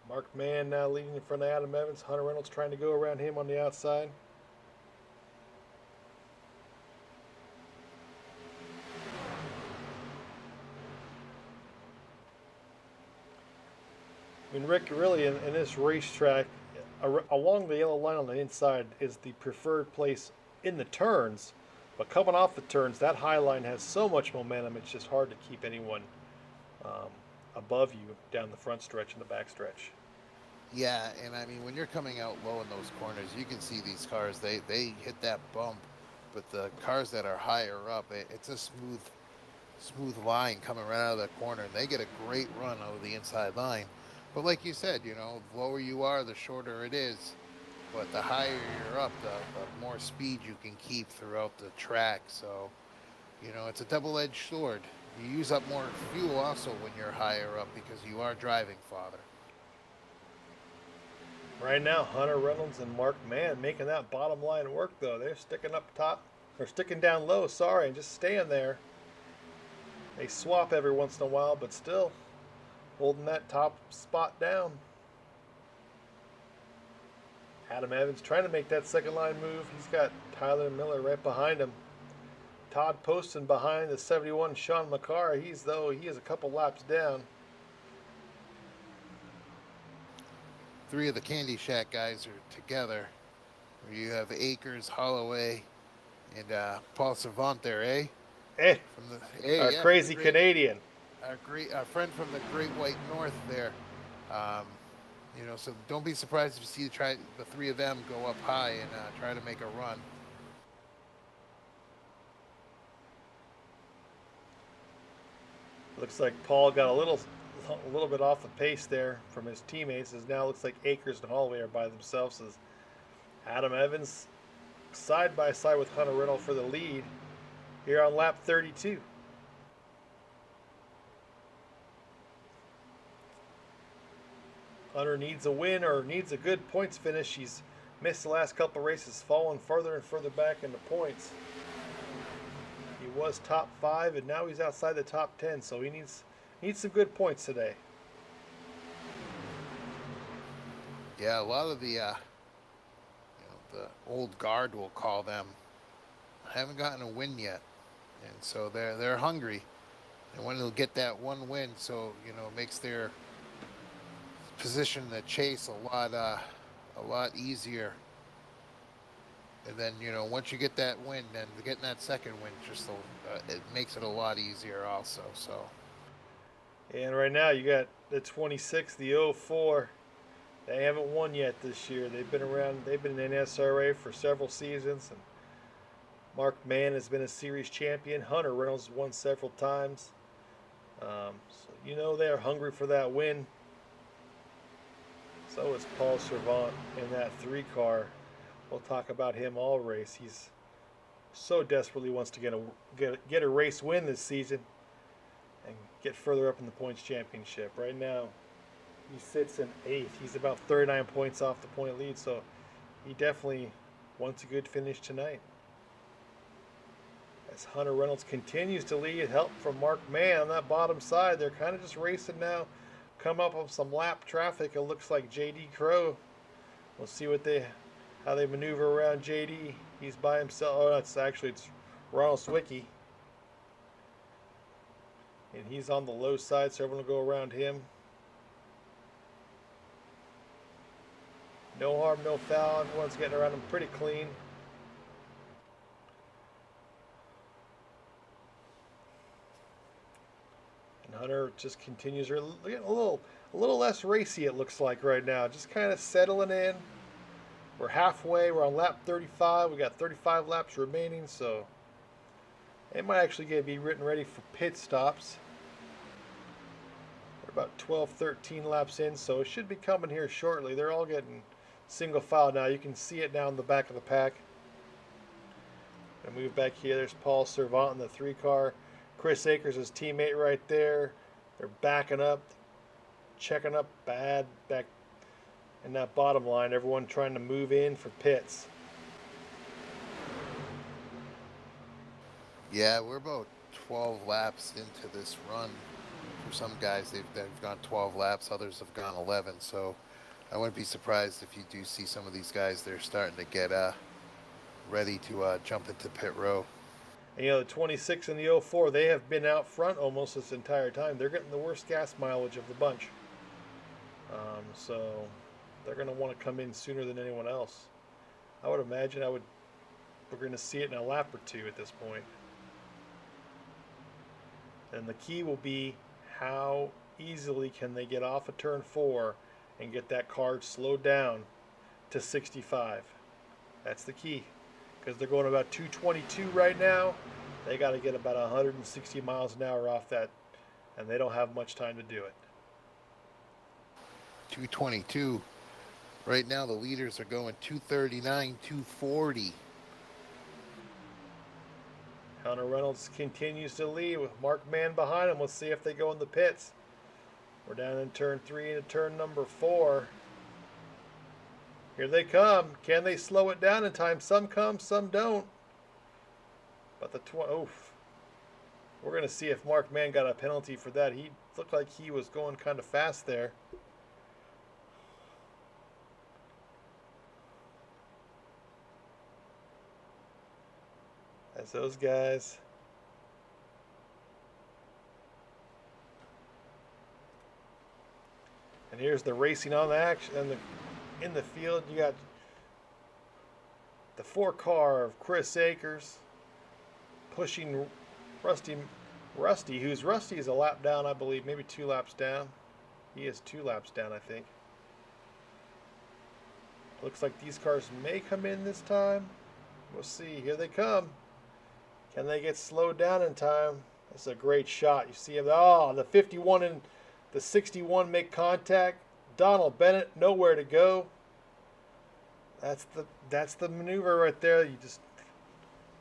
Mark Mann now leading in front of Adam Evans. Hunter Reynolds trying to go around him on the outside. I mean, Rick, really, in this racetrack, along the yellow line on the inside is the preferred place in the turns. But coming off the turns, that high line has so much momentum, it's just hard to keep anyone above you down the front stretch and the back stretch. Yeah, and I mean, when you're coming out low in those corners, you can see these cars, they hit that bump. But the cars that are higher up, it's a smooth line coming right out of the corner. And they get a great run out of the inside line. But like you said, you know, the lower you are, the shorter it is. But the higher you're up, the more speed you can keep throughout the track. So, you know, it's a double-edged sword. You use up more fuel also when you're higher up because you are driving farther. Right now, Hunter Reynolds and Mark Mann making that bottom line work, though. They're sticking up top, or sticking down low, sorry, and just staying there. They swap every once in a while, but still holding that top spot down. Adam Evans trying to make that second line move. He's got Tyler Miller right behind him. Todd Poston behind the 71, Sean McCara. He is a couple laps down. 3 of the Candy Shack guys are together. You have Akers, Holloway, and Paul Cervant there, eh? Our crazy Canadian. Our friend from the Great White North there. You know, so don't be surprised if you see the 3 of them go up high and try to make a run. Looks like Paul got a little bit off the pace there from his teammates, as now looks like Akers and Holloway are by themselves, as Adam Evans side by side with Hunter Reynolds for the lead here on lap 32. Hunter needs a win, or needs a good points finish. He's missed the last couple races, falling further and further back into points. He was top 5 and now he's outside the top 10, so he needs some good points today. Yeah, a lot of the the old guard, we'll call them, haven't gotten a win yet, and so they're hungry. And when they'll get that one win, so you know, it makes their position in the chase a lot easier. And then, you know, once you get that win, then getting that second win just it makes it a lot easier also. So. And right now you got the 26, the 04. They haven't won yet this year. They've been around. They've been in NSRA for several seasons. And Mark Mann has been a series champion. Hunter Reynolds won several times. So you know they're hungry for that win. So is Paul Cervant in that 3 car. We'll talk about him all race. He's so desperately wants to get a race win this season and get further up in the points championship. Right now, he sits in 8th. He's about 39 points off the point lead, so he definitely wants a good finish tonight. As Hunter Reynolds continues to lead, help from Mark Mann on that bottom side. They're kind of just racing now. Come up with some lap traffic. It looks like JD Crow. We'll see how they maneuver around JD. He's by himself. Oh, it's Ronald Swicky. And he's on the low side, so everyone will go around him. No harm, no foul. Everyone's getting around him pretty clean. And Hunter just continues. Getting a little less racy, it looks like right now. Just kind of settling in. We're halfway. We're on lap 35. We got 35 laps remaining, so it might actually be written ready for pit stops. We're about 12, 13 laps in, so it should be coming here shortly. They're all getting single file now. You can see it now in the back of the pack. And move back here. There's Paul Cervant in the 3-car. Chris Akers, his teammate, right there. They're backing up, checking up bad back in that bottom line. Everyone trying to move in for pits. Yeah, we're about 12 laps into this run. For some guys, they've gone 12 laps. Others have gone 11. So I wouldn't be surprised if you do see some of these guys. They're starting to get ready to jump into pit row. And, the 26 and the 04, they have been out front almost this entire time. They're getting the worst gas mileage of the bunch. So they're going to want to come in sooner than anyone else. I would imagine we're going to see it in a lap or two at this point. And the key will be how easily can they get off of turn 4 and get that car slowed down to 65. That's the key. Because they're going about 222 right now. They got to get about 160 miles an hour off that, and they don't have much time to do it. 222. Right now, the leaders are going 239, 240. Hunter Reynolds continues to lead with Mark Mann behind him. Let's see if they go in the pits. We're down in turn 3 into turn number 4. Here they come. Can they slow it down in time? Some come, some don't. But we're going to see if Mark Mann got a penalty for that. He looked like he was going kind of fast there. That's those guys. And here's the racing on the action and in the field. You got the 4-car of Chris Akers pushing Rusty, who's Rusty is a lap down, I believe, maybe 2 laps down. He is 2 laps down, I think. Looks like these cars may come in this time. We'll see. Here they come. Can they get slowed down in time? That's a great shot. You see the 51 and the 61 make contact. Donald Bennett nowhere to go. That's the maneuver right there.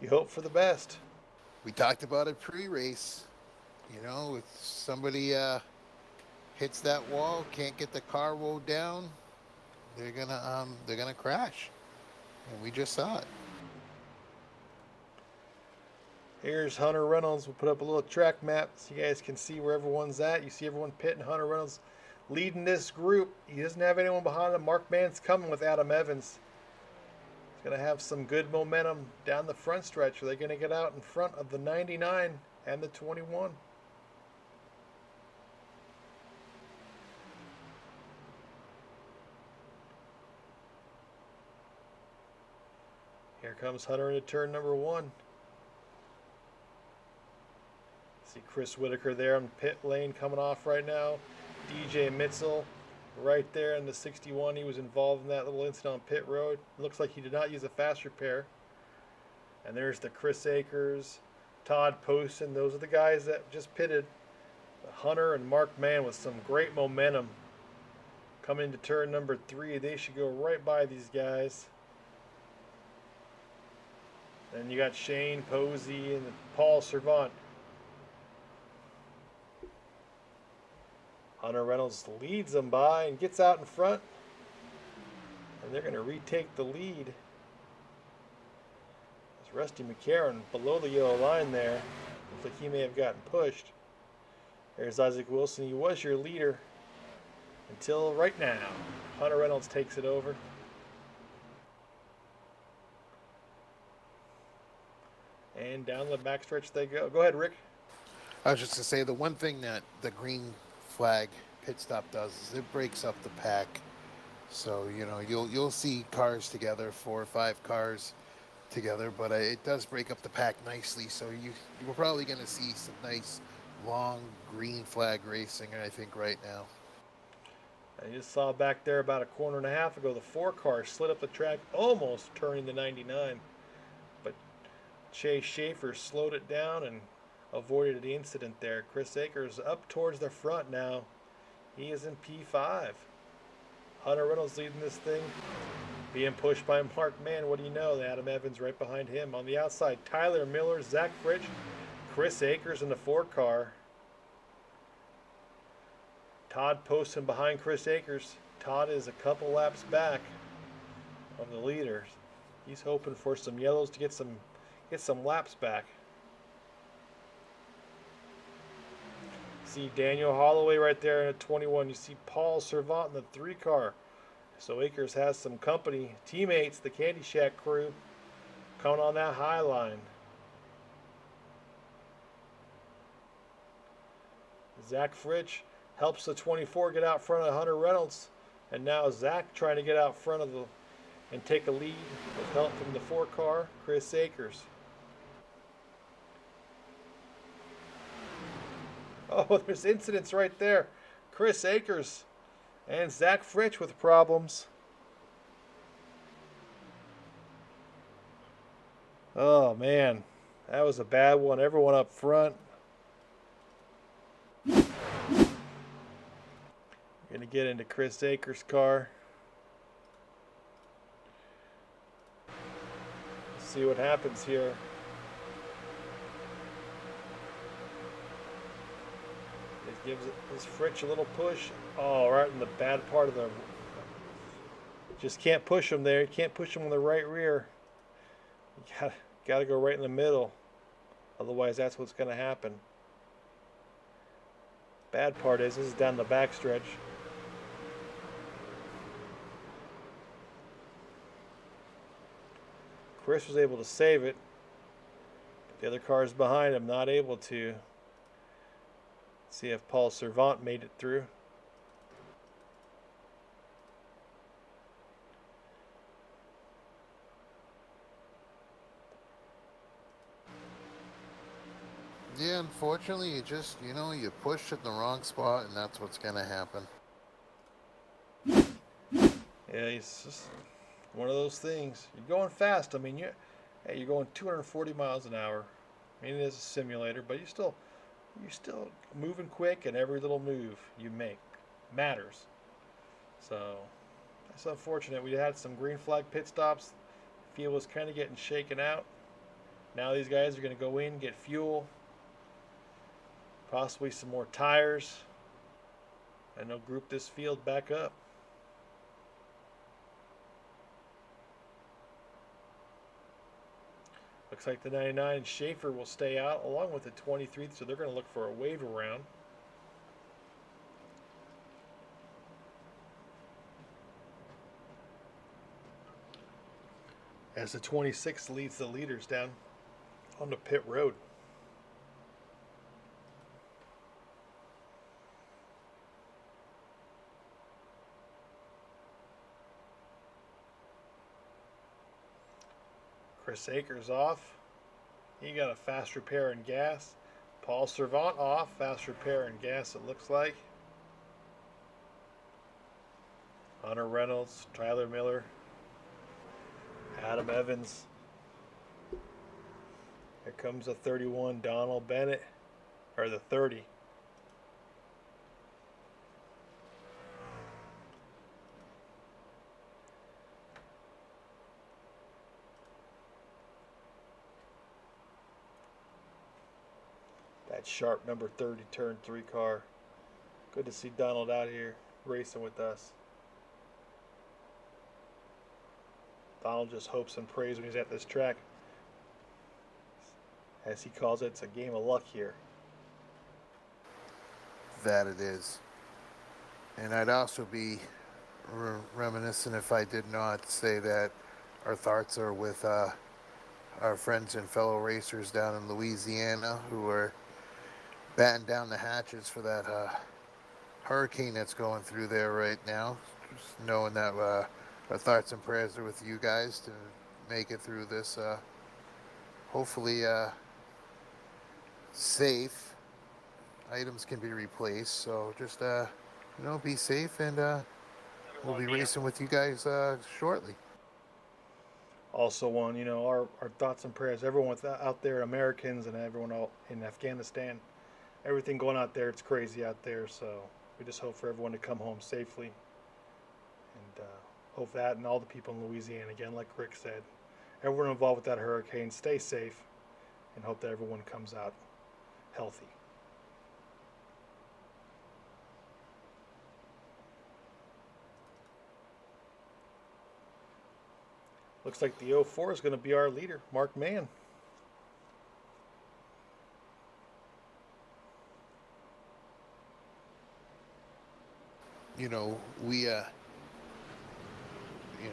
You hope for the best. We talked about it pre-race. If somebody hits that wall, can't get the car rolled down, they're gonna crash, and we just saw it. Here's Hunter Reynolds. We'll put up a little track map so you guys can see where everyone's at. You see everyone pitting. Hunter Reynolds leading this group. He doesn't have anyone behind him. Mark Mann's coming with Adam Evans. He's going to have some good momentum down the front stretch. Are they going to get out in front of the 99 and the 21? Here comes Hunter into turn number 1. See Chris Whitaker there on pit lane coming off right now. DJ Mitzel right there in the 61. He was involved in that little incident on pit road. Looks like he did not use a fast repair. And there's the Chris Akers, Todd Poston. Those are the guys that just pitted Hunter and Mark Mann with some great momentum coming into turn number 3. They should go right by these guys. Then you got Shane Posey and Paul Cervant. Hunter Reynolds leads them by and gets out in front. And they're going to retake the lead. It's Rusty McCarron below the yellow line there. Looks like he may have gotten pushed. There's Isaac Wilson. He was your leader until right now. Hunter Reynolds takes it over. And down the backstretch they go. Go ahead, Rick. I was just to say the one thing that the green flag pit stop does is it breaks up the pack. So you'll see cars together, 4 or 5 cars together, but it does break up the pack nicely. So you're probably going to see some nice long green flag racing, I think, right now. I just saw back there about a corner and a half ago the 4 car slid up the track, almost turning the 99. But Chase Schaefer slowed it down and avoided the incident there. Chris Akers up towards the front now. He is in P5. Hunter Reynolds leading this thing, being pushed by Mark Mann. What do you know? Adam Evans right behind him. On the outside, Tyler Miller, Zach Fritsch, Chris Akers in the 4 car. Todd posting behind Chris Akers. Todd is a couple laps back of the leaders. He's hoping for some yellows to get some laps back. See Daniel Holloway right there in a 21. You see Paul Cervant in the 3 car. So Akers has some company, teammates, the Candy Shack crew, coming on that high line. Zach Fritsch helps the 24 get out front of Hunter Reynolds. And now Zach trying to get out front of and take a lead with help from the 4 car, Chris Akers. Oh, there's incidents right there. Chris Akers and Zach Fritsch with problems. Oh, man. That was a bad one. Everyone up front. We're going to get into Chris Akers' car. Let's see what happens here. Gives this Fritsch a little push. Oh, right in the bad part of the. Just can't push him there. You can't push him in the right rear. You got to go right in the middle. Otherwise, that's what's going to happen. Bad part is this is down the backstretch. Chris was able to save it. But the other cars behind him not able to. See if Paul Cervant made it through. Yeah, unfortunately, you pushed it in the wrong spot, and that's what's going to happen. Yeah, it's just one of those things. You're going fast. I mean, you're going 240 miles an hour. I mean, it is a simulator, but you're still moving quick, and every little move you make matters. So that's unfortunate. We had some green flag pit stops. The field was kind of getting shaken out. Now these guys are going to go in, get fuel, possibly some more tires, and they'll group this field back up. Looks like the 99 Schaefer will stay out along with the 23, so they're going to look for a wave around. As the 26 leads the leaders down on the pit road. Chris Akers off. He got a fast repair and gas. Paul Cervant off. Fast repair and gas, it looks like. Hunter Reynolds, Tyler Miller, Adam Evans. Here comes the 31, Donald Bennett. Or the 30. That sharp number 30 turn 3 car. Good to see Donald out here racing with us. Donald just hopes and prays when he's at this track. As he calls it, it's a game of luck here. That it is. And I'd also be reminiscent if I did not say that our thoughts are with our friends and fellow racers down in Louisiana who are batten down the hatches for that hurricane that's going through there right now. Just knowing that our thoughts and prayers are with you guys to make it through this, hopefully safe. Items can be replaced, so just be safe, and we'll be racing with you guys shortly. Also, our thoughts and prayers, everyone out there, Americans and everyone out in Afghanistan, everything going out there, it's crazy out there, so we just hope for everyone to come home safely, and hope that, and all the people in Louisiana, again, like Rick said, everyone involved with that hurricane, stay safe, and hope that everyone comes out healthy. Looks like the 04 is going to be our leader, Mark Mann.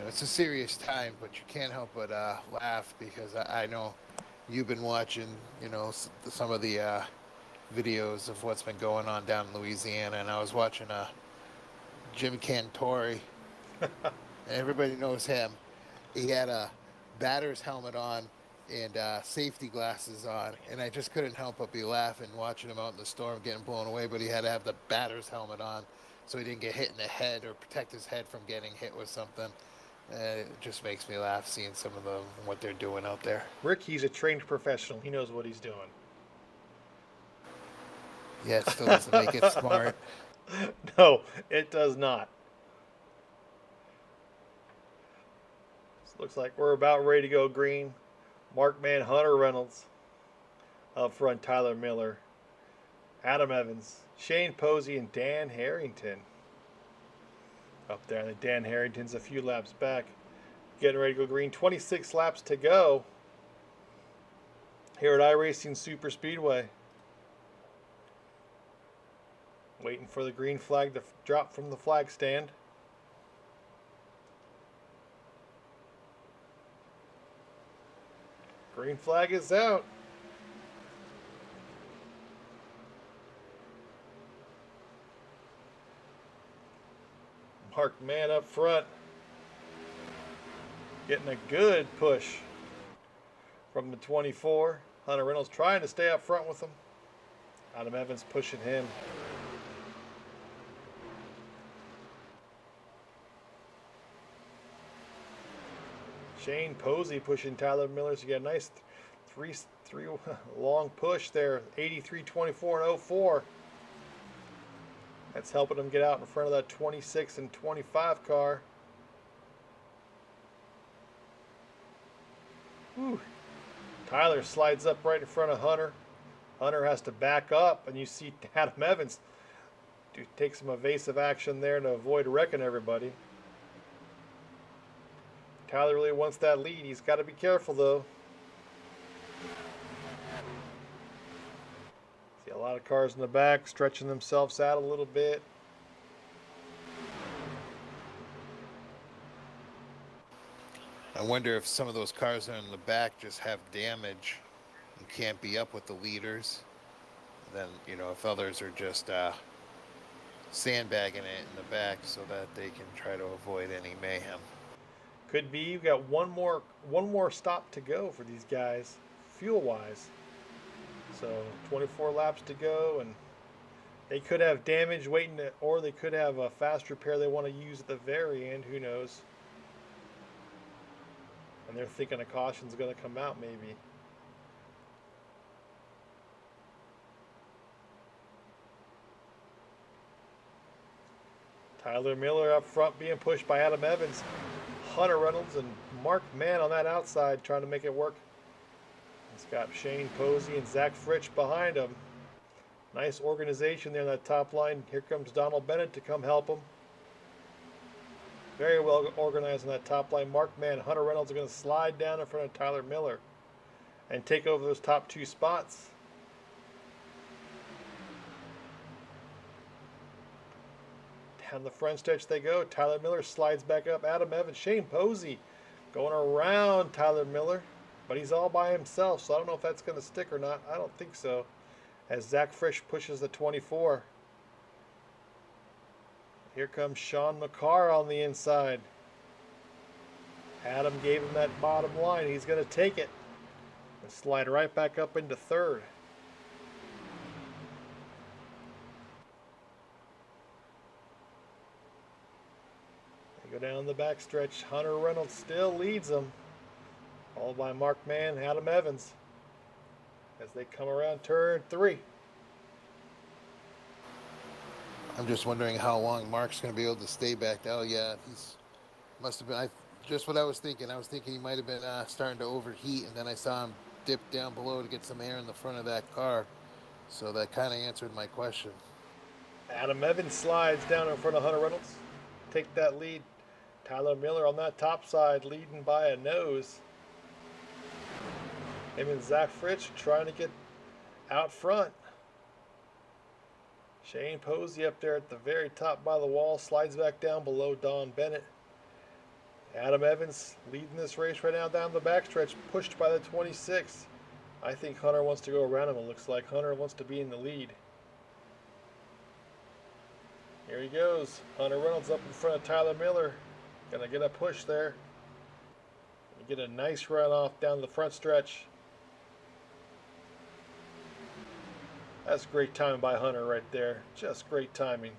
It's a serious time, but you can't help but laugh because I know you've been watching, some of the videos of what's been going on down in Louisiana, and I was watching Jim Cantori. Everybody knows him. He had a batter's helmet on and safety glasses on, and I just couldn't help but be laughing watching him out in the storm getting blown away, but he had to have the batter's helmet on so he didn't get hit in the head or protect his head from getting hit with something. It just makes me laugh seeing some of what they're doing out there. Rick, he's a trained professional. He knows what he's doing. Yeah, it still doesn't make it smart. No, it does not. Looks like we're about ready to go green. Mark Mann, Hunter Reynolds. Up front, Tyler Miller, Adam Evans, Shane Posey, and Dan Harrington. Up there, and Dan Harrington's a few laps back. Getting ready to go green. 26 laps to go here at iRacing Super Speedway. Waiting for the green flag to drop from the flag stand. Green flag is out. Mark Mann up front. Getting a good push from the 24. Hunter Reynolds trying to stay up front with him. Adam Evans pushing him. Shane Posey pushing Tyler Miller. So you got a nice three long push there. 83, 24, and 04. That's helping him get out in front of that 26 and 25 car. Whew. Tyler slides up right in front of Hunter. Hunter has to back up, and you see Adam Evans take some evasive action there to avoid wrecking everybody. Tyler really wants that lead. He's got to be careful, though. See a lot of cars in the back stretching themselves out a little bit. I wonder if some of those cars that are in the back just have damage and can't be up with the leaders. Then, if others are just sandbagging it in the back so that they can try to avoid any mayhem. Could be. You've got one more stop to go for these guys, fuel-wise. So 24 laps to go, and they could have damage waiting, or they could have a fast repair they want to use at the very end. Who knows? And they're thinking a caution's going to come out, maybe. Tyler Miller up front being pushed by Adam Evans. Hunter Reynolds and Mark Mann on that outside trying to make it work. He's got Shane Posey and Zach Fritsch behind him. Nice organization there in that top line. Here comes Donald Bennett to come help him. Very well organized on that top line. Mark Man, Hunter Reynolds are going to slide down in front of Tyler Miller and take over those top two spots. Down the front stretch they go. Tyler Miller slides back up. Adam Evans, Shane Posey going around Tyler Miller, but he's all by himself, so I don't know if that's going to stick or not. I don't think so. As Zach Frisch pushes the 24. Here comes Sean McCarr on the inside. Adam gave him that bottom line. He's going to take it and slide right back up into third. They go down the backstretch. Hunter Reynolds still leads them, followed by Mark Mann, Adam Evans, as they come around turn 3. I'm just wondering how long Mark's going to be able to stay back. Oh, yeah, must have been just what I was thinking. I was thinking he might have been starting to overheat, and then I saw him dip down below to get some air in the front of that car. So that kind of answered my question. Adam Evans slides down in front of Hunter Reynolds. Take that lead. Tyler Miller on that top side leading by a nose. Him and Zach Fritsch trying to get out front. Shane Posey up there at the very top by the wall, slides back down below Don Bennett. Adam Evans leading this race right now down the backstretch, pushed by the 26. I think Hunter wants to go around him. It looks like Hunter wants to be in the lead. Here he goes. Hunter Reynolds up in front of Tyler Miller. Gonna get a push there. Get a nice run off down the front stretch. That's great timing by Hunter right there. Just great timing.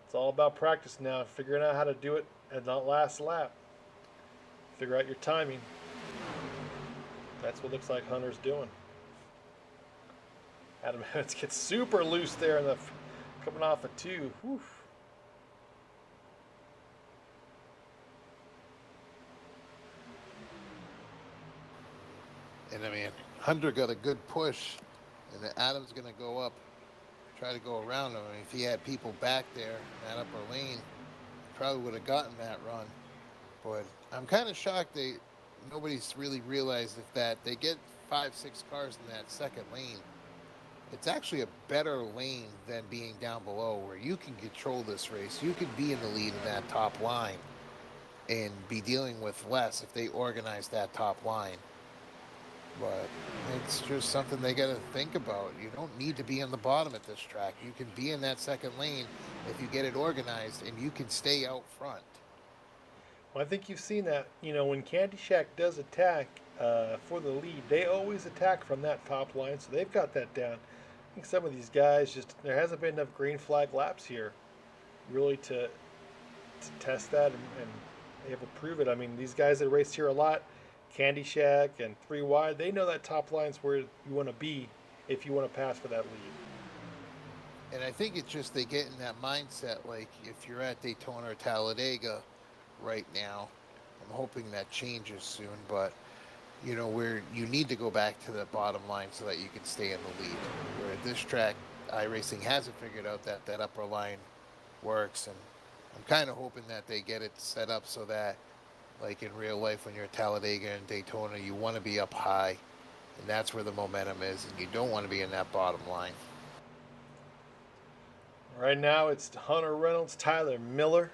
It's all about practice now, figuring out how to do it at that last lap. Figure out your timing. That's what looks like Hunter's doing. Adam Evans gets super loose there in the coming off a 2. Whew. And I mean, Hunter got a good push, and then Adam's going to go up, try to go around him. I mean, if he had people back there in that upper lane, he probably would have gotten that run. But I'm kind of shocked nobody's really realized that they get 5-6 cars in that second lane. It's actually a better lane than being down below, where you can control this race. You can be in the lead in that top line and be dealing with less if they organize that top line. But it's just something they got to think about. You don't need to be on the bottom at this track. You can be in that second lane if you get it organized, and you can stay out front. Well, I think you've seen that. You know, when Candy Shack does attack for the lead, they always attack from that top line, so they've got that down. I think some of these guys there hasn't been enough green flag laps here really to test that and able to prove it. I mean, these guys that race here a lot, Candy Shack and 3 Wide, they know that top line's where you want to be if you want to pass for that lead. And I think it's just they get in that mindset, like if you're at Daytona or Talladega right now, I'm hoping that changes soon, but you know, where you need to go back to the bottom line so that you can stay in the lead. Where at this track, iRacing hasn't figured out that upper line works, and I'm kind of hoping that they get it set up so that, like in real life, when you're at Talladega and Daytona, you want to be up high, and that's where the momentum is, and you don't want to be in that bottom line. Right now, it's Hunter Reynolds, Tyler Miller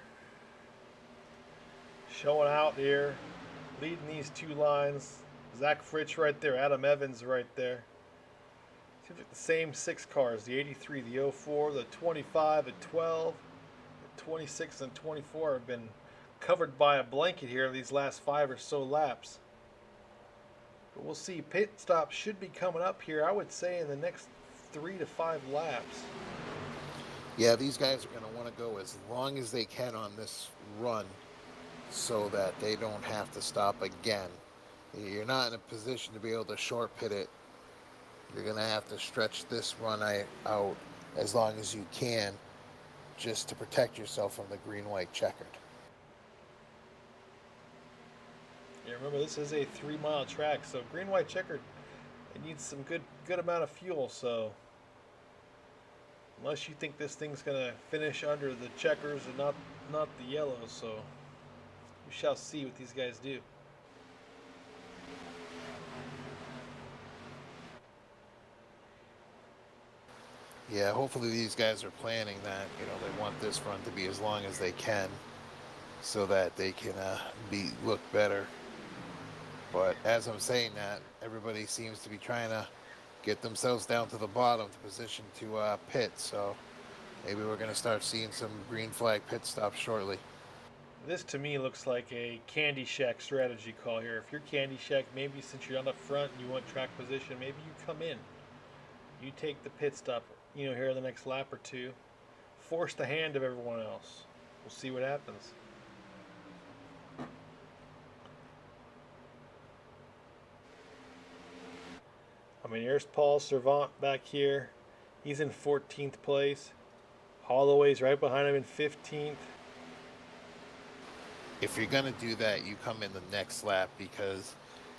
showing out here, leading these 2 lines. Zach Fritsch right there, Adam Evans right there. Seems like the same 6 cars, the 83, the 04, the 25, the 12, the 26, and 24 have been covered by a blanket here these last 5 or so laps. But we'll see. Pit stop should be coming up here, I would say, in the next 3 to 5 laps. Yeah, these guys are going to want to go as long as they can on this run so that they don't have to stop again. You're not in a position to be able to short pit it. You're going to have to stretch this run out as long as you can just to protect yourself from the green-white checkered. Yeah, remember, this is a 3-mile track, so green-white checkered, It needs some good amount of fuel, so unless you think this thing's gonna finish under the checkers and not the yellows, so we shall see what these guys do. Yeah, hopefully these guys are planning that. They want this run to be as long as they can, so that they can look better. But as I'm saying that, everybody seems to be trying to get themselves down to the bottom to position to pit. So maybe we're going to start seeing some green flag pit stops shortly. This to me looks like a Candy Shack strategy call here. If you're Candy Shack, maybe since you're on the front and you want track position, maybe you come in. You take the pit stop, here in the next lap or two. Force the hand of everyone else. We'll see what happens. There's Paul Cervant back here. He's in 14th place. Holloway's right behind him in 15th. If you're going to do that, you come in the next lap, because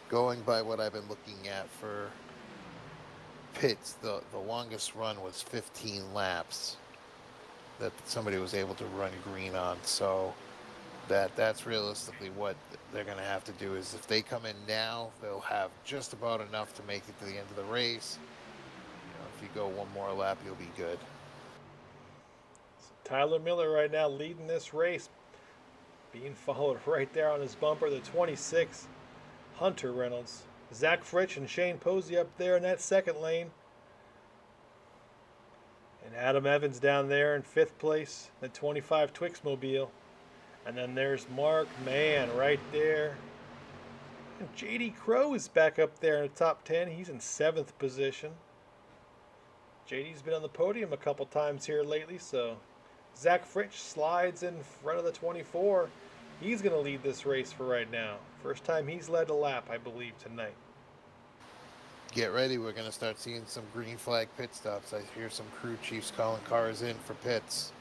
going by what I've been looking at for pits, the longest run was 15 laps that somebody was able to run green on. So that's realistically what they're going to have to do. Is if they come in now, they'll have just about enough to make it to the end of the race. If you go one more lap, you'll be good. So Tyler Miller right now leading this race, being followed right there on his bumper, the 26, Hunter Reynolds. Zach Fritsch and Shane Posey up there in that second lane. And Adam Evans down there in 5th place, the 25 Twixmobile. And then there's Mark Mann right there. And JD Crowe is back up there in the top 10. He's in 7th position. JD's been on the podium a couple times here lately, so Zach Fritsch slides in front of the 24. He's going to lead this race for right now. First time he's led a lap, I believe, tonight. Get ready. We're going to start seeing some green flag pit stops. I hear some crew chiefs calling cars in for pits.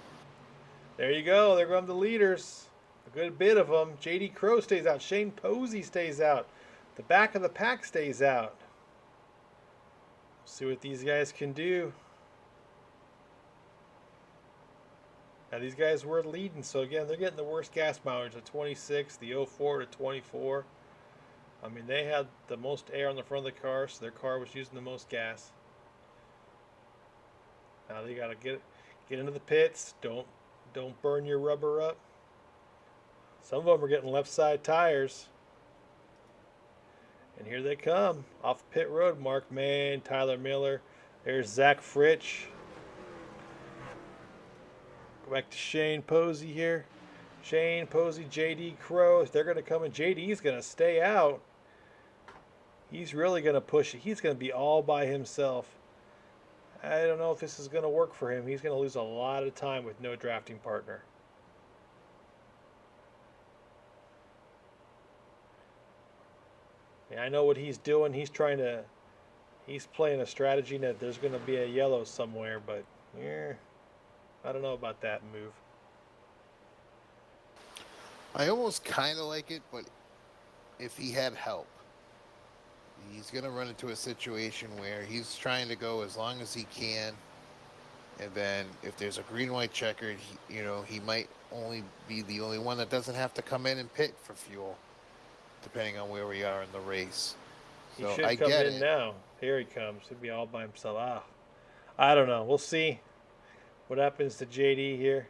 There you go. There come the leaders. A good bit of them. JD Crowe stays out. Shane Posey stays out. The back of the pack stays out. See what these guys can do. Now these guys were leading, so again, they're getting the worst gas mileage, the 26, the 04 to 24. They had the most air on the front of the car, so their car was using the most gas. Now they gotta get into the pits. Don't burn your rubber up. Some of them are getting left side tires. And here they come off pit road. Mark Mann, Tyler Miller. There's Zach Fritsch. Go back to Shane Posey here. Shane Posey, JD Crowe. They're going to come in. JD's going to stay out. He's really going to push it. He's going to be all by himself. I don't know if this is going to work for him. He's going to lose a lot of time with no drafting partner. Yeah, I know what he's doing. He's playing a strategy that there's going to be a yellow somewhere, but I don't know about that move. I almost kind of like it, but if he had help, he's going to run into a situation where he's trying to go as long as he can, and then if there's a green-white checkered, he might only be the only one that doesn't have to come in and pit for fuel, depending on where we are in the race. So he should come in now. Here he comes. He'll be all by himself. I don't know. We'll see what happens to JD here.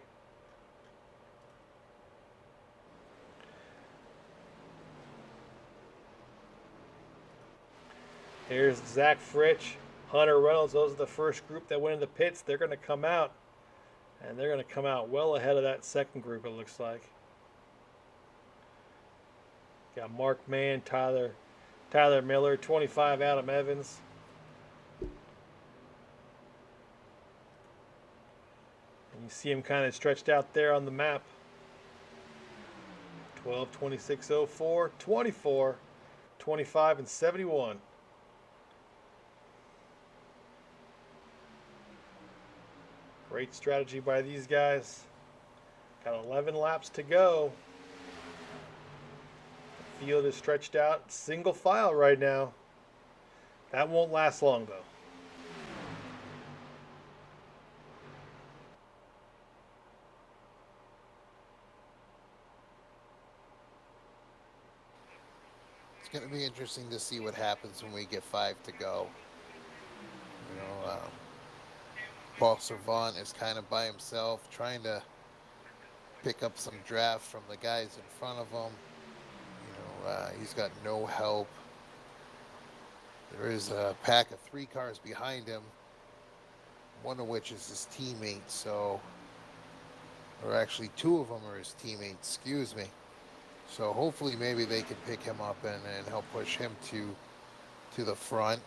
Here's Zach Fritsch, Hunter Reynolds. Those are the first group that went in the pits. They're going to come out, and they're going to come out well ahead of that second group, it looks like. Got Mark Mann, Tyler Miller, 25 Adam Evans. And you see him kind of stretched out there on the map. 12, 26, 04, 24, 25, and 71. Great strategy by these guys. Got 11 laps to go. The field is stretched out single file right now. That won't last long, though. It's going to be interesting to see what happens when we get 5 to go. You know, Paul Cervant is kind of by himself, trying to pick up some draft from the guys in front of him. He's got no help. There is a pack of 3 cars behind him, one of which is his teammate. Or actually 2 of them are his teammates. Excuse me. So hopefully maybe they can pick him up and help push him to the front.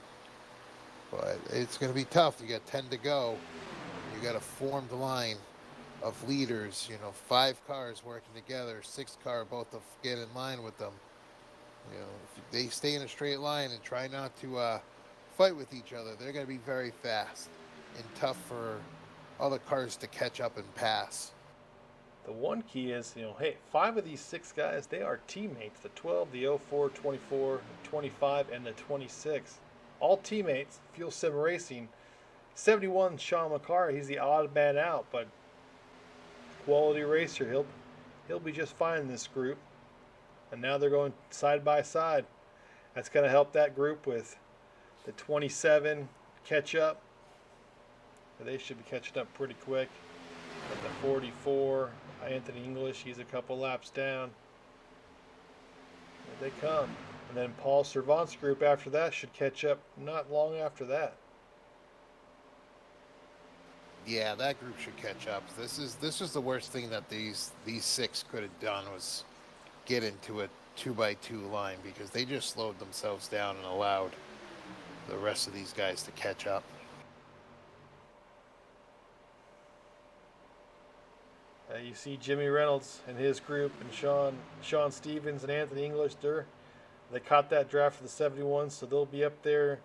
But it's going to be tough. You got 10 to go. You got a formed line of leaders. 5 cars working together, 6 car both to get in line with them. If they stay in a straight line and try not to fight with each other, they're going to be very fast and tough for other cars to catch up and pass. The one key is, hey, 5 of these 6 guys, they are teammates. The 12, the 04, 24, 25, and the 26. All teammates, Fuel Sim Racing. 71, Sean McCarr, he's the odd man out, but quality racer. He'll be just fine in this group. And now they're going side by side. That's going to help that group with the 27 catch up. They should be catching up pretty quick. At the 44, Anthony English, he's a couple laps down. There they come. And then Paul Cervant's group after that should catch up not long after that. Yeah, that group should catch up. This is the worst thing that these 6 could have done, was get into a 2x2 line, because they just slowed themselves down and allowed the rest of these guys to catch up. You see Jimmy Reynolds and his group, and Sean Stevens and Anthony English. They caught that draft for the 71, so they'll be up there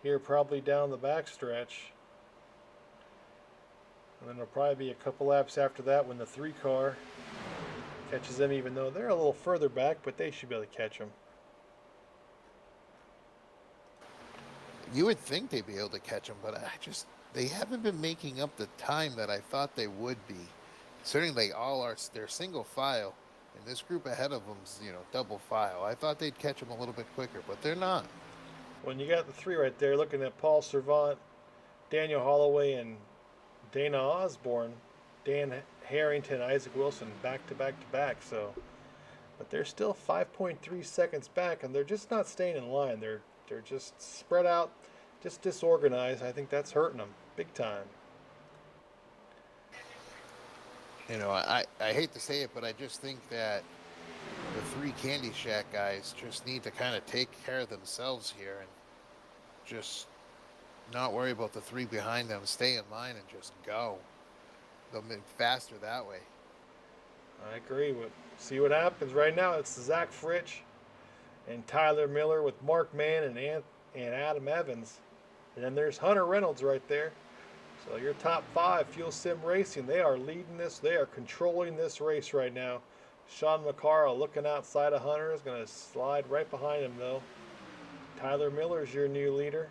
here probably down the backstretch. And then there'll probably be a couple laps after that when the 3 car catches them, even though they're a little further back, but they should be able to catch them. You would think they'd be able to catch them, but they haven't been making up the time that I thought they would be. Certainly they all are, they're single file, and this group ahead of them's, double file. I thought they'd catch them a little bit quicker, but they're not. When you got the 3 right there, looking at Paul Cervant, Daniel Holloway, and Dana Osborne, Dan Harrington, Isaac Wilson, back to back to back. So, but they're still 5.3 seconds back, and they're just not staying in line. They're just spread out, just disorganized. I think that's hurting them big time. I hate to say it, but I just think that the 3 Candy Shack guys just need to kind of take care of themselves here and just not worry about the 3 behind them. Stay in line and just go. They'll move faster that way. I agree. See what happens right now. It's Zach Fritsch and Tyler Miller with Mark Mann and Adam Evans. And then there's Hunter Reynolds right there. So your top 5, Fuel Sim Racing, they are leading this. They are controlling this race right now. Sean McCarr looking outside of Hunter, is going to slide right behind him though. Tyler Miller is your new leader.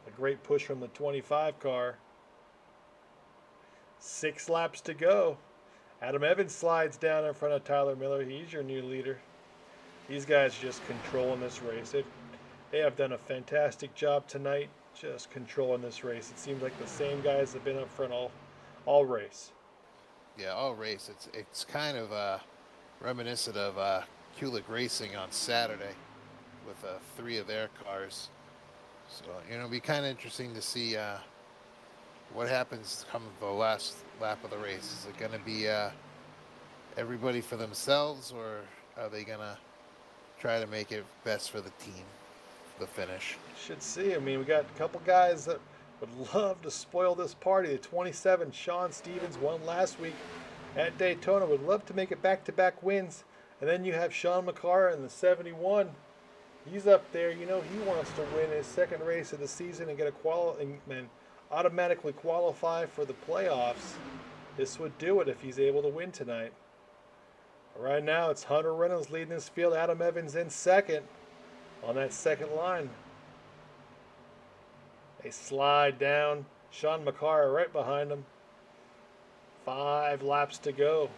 A great push from the 25 car. 6 laps to go. Adam Evans slides down in front of Tyler Miller. He's your new leader. These guys just controlling this race. They have done a fantastic job tonight, just controlling this race. It seems like the same guys have been up front all race. Yeah, all race. It's kind of reminiscent of Kulik Racing on Saturday with 3 of their cars. So, it'll be kind of interesting to see what happens come the last lap of the race. Is it going to be everybody for themselves, or are they going to try to make it best for the team, the finish? Should see. I mean, we got a couple guys that would love to spoil this party. The 27, Sean Stevens, won last week at Daytona. Would love to make it back-to-back wins. And then you have Sean McCarr in the 71. He's up there. He wants to win his 2nd race of the season and get and automatically qualify for the playoffs. This would do it if he's able to win tonight. Right now, it's Hunter Reynolds leading this field. Adam Evans in 2nd on that 2nd line. They slide down. Sean McCarr right behind him. 5 laps to go.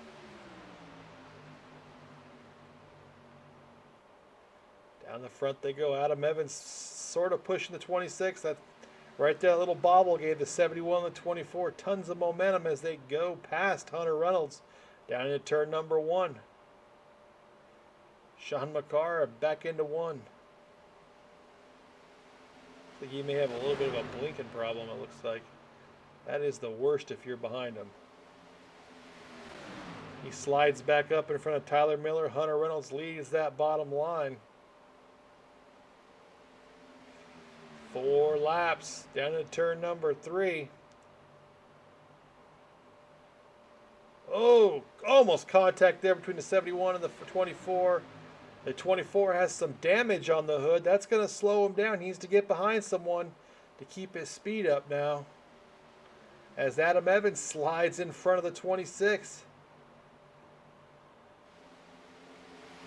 Down the front they go. Adam Evans sort of pushing the 26. That right there, little bobble gave the 71 and the 24 tons of momentum as they go past Hunter Reynolds down into turn number 1. Sean McCarr back into 1. I think he may have a little bit of a blinking problem, it looks like. That is the worst if you're behind him. He slides back up in front of Tyler Miller. Hunter Reynolds leads that bottom line. 4 laps down to turn number 3. Oh, almost contact there between the 71 and the 24. The 24 has some damage on the hood. That's going to slow him down. He needs to get behind someone to keep his speed up now. As Adam Evans slides in front of the 26.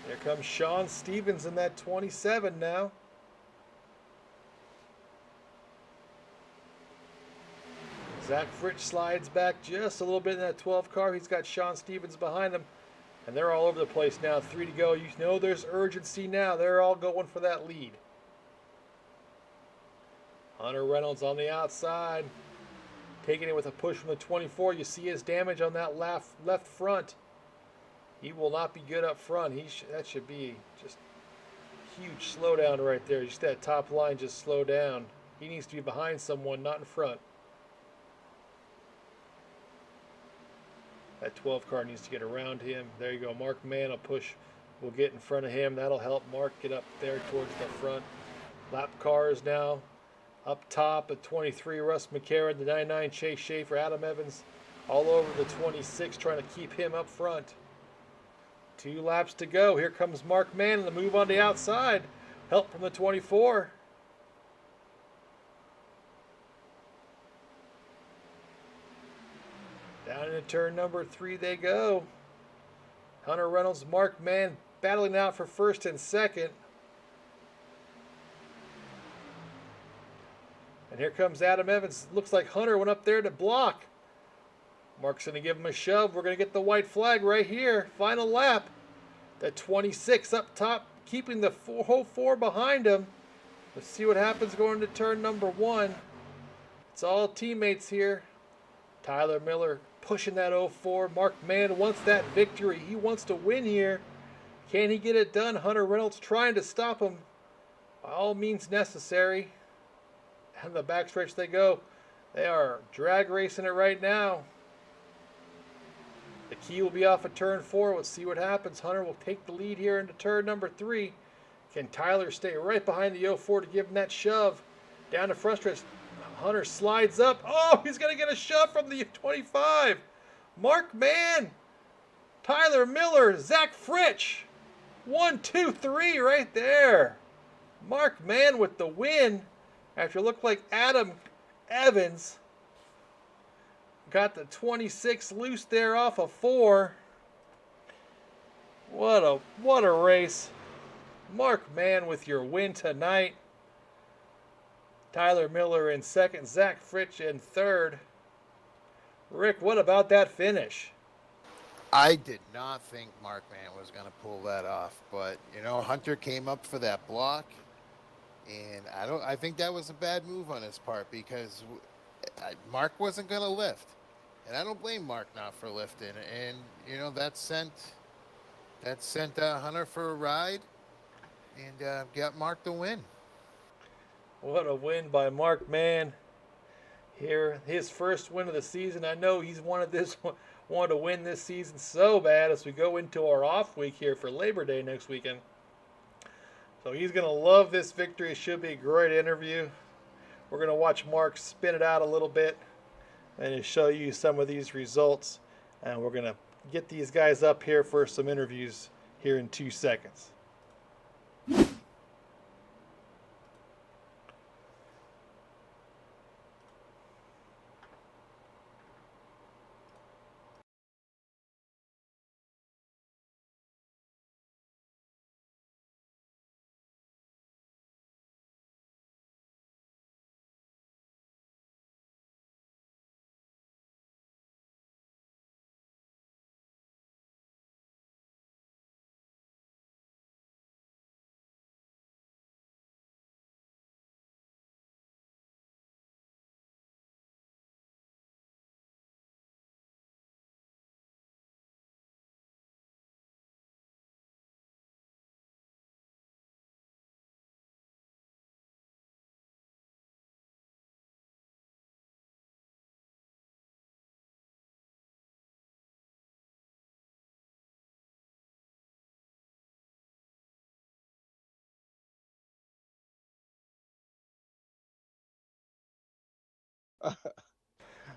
There comes Sean Stevens in that 27 now. Zach Fritsch slides back just a little bit in that 12 car. He's got Sean Stevens behind him. And they're all over the place now. 3 to go. You know there's urgency now. They're all going for that lead. Hunter Reynolds on the outside. Taking it with a push from the 24. You see his damage on that left front. He will not be good up front. That should be just huge slowdown right there. Just that top line just slow down. He needs to be behind someone, not in front. That 12 car needs to get around him. There you go. Mark Mann will get in front of him. That'll help Mark get up there towards the front. Lap cars now up top at 23. Russ McCarron, the 99. Chase Schaefer, Adam Evans all over the 26 trying to keep him up front. 2 laps to go. Here comes Mark Mann in the move on the outside. Help from the 24. Down into turn number 3 they go. Hunter Reynolds, Mark Mann battling out for first and second. And here comes Adam Evans. Looks like Hunter went up there to block. Mark's going to give him a shove. We're going to get the white flag right here. Final lap. The 26 up top, keeping the whole 4 behind him. Let's see what happens going to turn number 1. It's all teammates here. Tyler Miller pushing that 04. Mark Mann wants that victory. He wants to win here. Can he get it done? Hunter Reynolds trying to stop him by all means necessary. And the backstretch they go. They are drag racing it right now. The key will be off of turn 4. Let's see what happens. Hunter will take the lead here into turn number 3. Can Tyler stay right behind the 04 to give him that shove? Down the front stretch. Hunter slides up. Oh, he's going to get a shove from the 25. Mark Mann, Tyler Miller, Zach Fritsch. 1, 2, 3 right there. Mark Mann with the win after it looked like Adam Evans got the 26 loose there off of 4. What a race. Mark Mann with your win tonight. Tyler Miller in second, Zach Fritsch in third. Rick, what about that finish? I did not think Mark Mann was going to pull that off, but Hunter came up for that block, and I think that was a bad move on his part because Mark wasn't going to lift, and I don't blame Mark now for lifting, and that sent Hunter for a ride, and got Mark the win. What a win by Mark Mann. Here, his first win of the season. I know he's wanted to win this season so bad as we go into our off week here for Labor Day next weekend. So he's going to love this victory. It should be a great interview. We're going to watch Mark spin it out a little bit and show you some of these results. And we're going to get these guys up here for some interviews here in 2 seconds.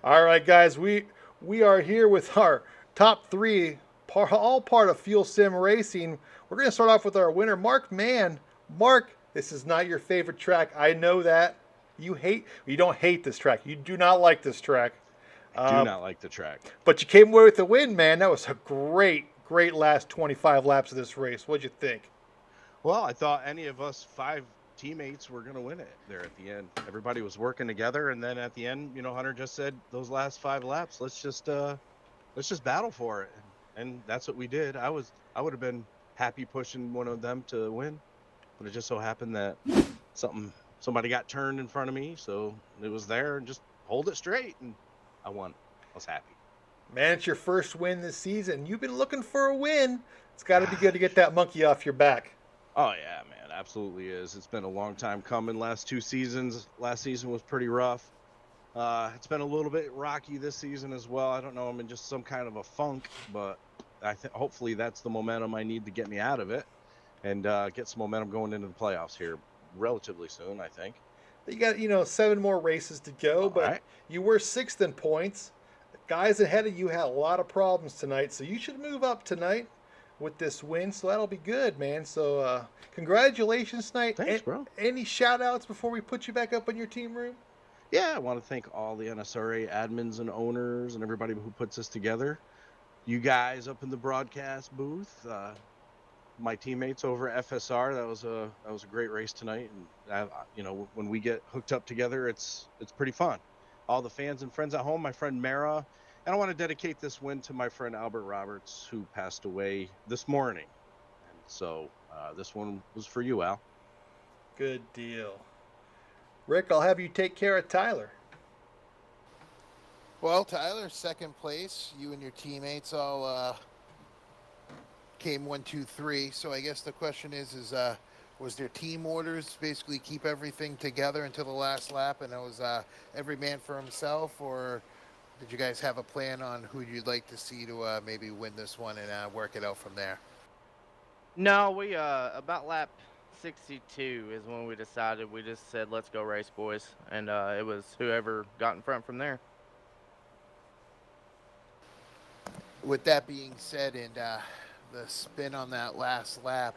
All right, guys, we are here with our top three, all part of Fuel Sim Racing. We're going to start off with our winner, Mark Mann. Mark, this is not your favorite track. I know that. You don't hate this track. You do not like this track. I do Uh, not like the track. but you came away with the win, man. That was a great last 25 laps of this race. What'd you think? Well, I thought any of us 5 teammates were going to win it there at the end. Everybody was working together, and then at the end, Hunter just said those last 5 laps, let's just battle for it, and that's what we did. I would have been happy pushing one of them to win, but it just so happened that somebody got turned in front of me, so it was there and just hold it straight, and I won. I was happy. Man, it's your first win this season. You've been looking for a win. It's got to be good to get that monkey off your back. Oh yeah, man, absolutely is. It's been a long time coming. Last 2 seasons. Last season was pretty rough. It's been a little bit rocky this season as well. I don't know. I'm in just some kind of a funk, but I think hopefully that's the momentum I need to get me out of it and get some momentum going into the playoffs here relatively soon, I think. You got 7 more races to go, All but right. you were 6th in points. The guys ahead of you had a lot of problems tonight, so you should move up tonight with this win. So that'll be good, man. So congratulations tonight. Thanks, bro. Any shout outs before we put you back up in your team room? Yeah, I want to thank all the NSRA admins and owners and everybody who puts this together. You guys up in the broadcast booth, my teammates over at FSR. That was a great race tonight, and when we get hooked up together, it's pretty fun. All the fans and friends at home, my friend Mara, and I want to dedicate this win to my friend Albert Roberts, who passed away this morning. And so this one was for you, Al. Good deal. Rick, I'll have you take care of Tyler. Well, Tyler, second place. You and your teammates all came 1, 2, 3. So I guess the question is was there team orders basically keep everything together until the last lap, and it was every man for himself, or did you guys have a plan on who you'd like to see to maybe win this one and work it out from there? No, we about lap 62 is when we decided. We just said, let's go race, boys, and it was whoever got in front from there. With that being said, and the spin on that last lap,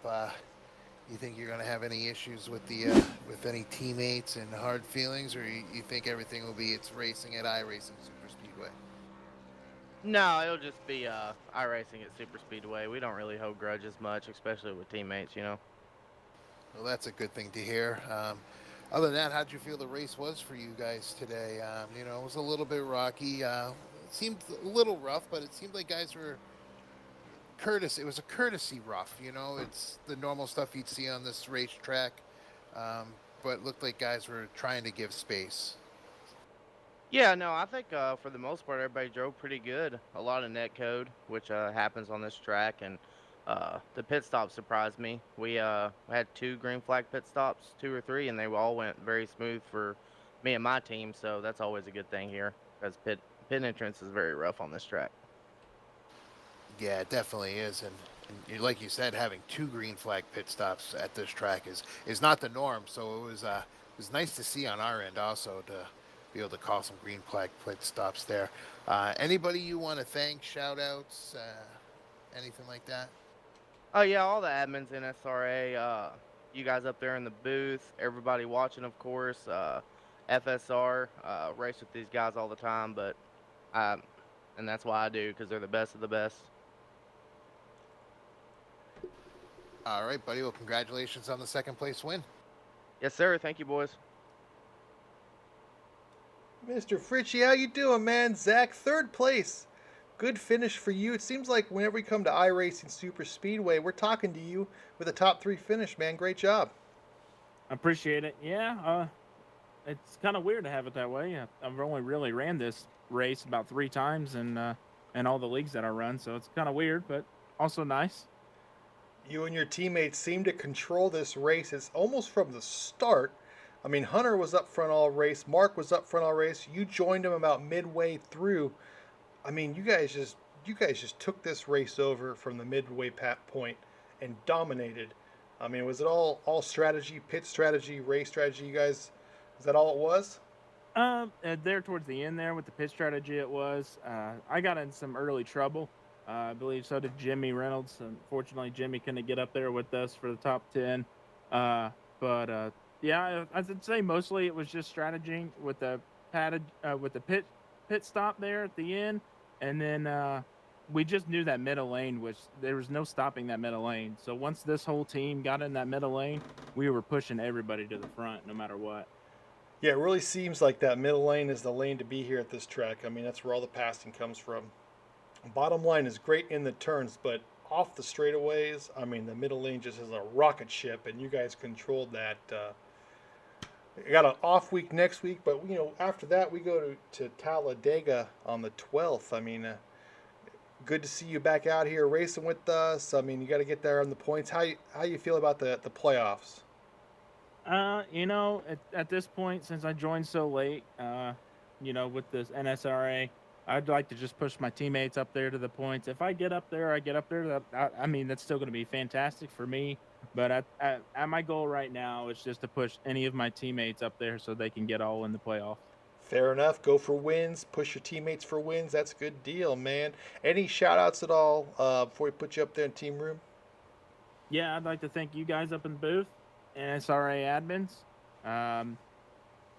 you think you're going to have any issues with the with any teammates and hard feelings, or you think everything will be it's racing at iRacing Super Speedway? No, it'll just be iRacing at Super Speedway. We don't really hold grudges much, especially with teammates, Well, that's a good thing to hear. Other than that, how'd you feel the race was for you guys today? It was a little bit rocky. It seemed a little rough, but it seemed like guys were courteous. It was a courtesy rough. It's the normal stuff you'd see on this racetrack, but it looked like guys were trying to give space. Yeah, no, I think for the most part, everybody drove pretty good. A lot of net code, which happens on this track, and the pit stop surprised me. We had 2 green flag pit stops, 2 or 3, and they all went very smooth for me and my team, so that's always a good thing here, because pit entrance is very rough on this track. Yeah, it definitely is, and like you said, having 2 green flag pit stops at this track is not the norm. So it was nice to see on our end also to be able to call some green flag pit stops there. Anybody you want to thank, shout outs, anything like that? Oh yeah, all the admins in NSRA, you guys up there in the booth, everybody watching, of course, FSR, race with these guys all the time, but and that's why I do, because they're the best of the best. All right, buddy. Well, congratulations on the second place win. Yes, sir. Thank you, boys. Mr. Fritchie, how you doing, man? Zach, 3rd place. Good finish for you. It seems like whenever we come to iRacing Super Speedway, we're talking to you with a top 3 finish, man. Great job. Appreciate it. Yeah, it's kind of weird to have it that way. I've only really ran this race about 3 times in all the leagues that I run, so it's kind of weird, but also nice. You and your teammates seem to control this race. It's almost from the start. I mean, Hunter was up front all race. Mark was up front all race. You joined him about midway through. I mean, you guys just took this race over from the midway point and dominated. I mean, was it all strategy, pit strategy, race strategy? You guys, is that all it was? There towards the end there with the pit strategy, it was. I got in some early trouble. I believe so did Jimmy Reynolds. Unfortunately, Jimmy couldn't get up there with us for the top 10. But yeah, I'd say mostly it was just strategy with the with the pit stop there at the end, and then we just knew that middle lane was there was no stopping that middle lane. So once this whole team got in that middle lane, we were pushing everybody to the front, no matter what. Yeah, it really seems like that middle lane is the lane to be here at this track. I mean, that's where all the passing comes from. Bottom line is great in the turns, but off the straightaways, I mean, the middle lane just is a rocket ship, and you guys controlled that. I got an off week next week, but after that we go to Talladega on the 12th. I mean, good to see you back out here racing with us. I mean, you got to get there on the points. How you feel about the playoffs? At this point, since I joined so late, with this NSRA, I'd like to just push my teammates up there to the points. If I get up there, I get up there. I mean, that's still going to be fantastic for me. But at my goal right now is just to push any of my teammates up there so they can get all in the playoffs. Fair enough. Go for wins. Push your teammates for wins. That's a good deal, man. Any shout outs at all before we put you up there in team room? Yeah, I'd like to thank you guys up in the booth, NSRA admins. I'd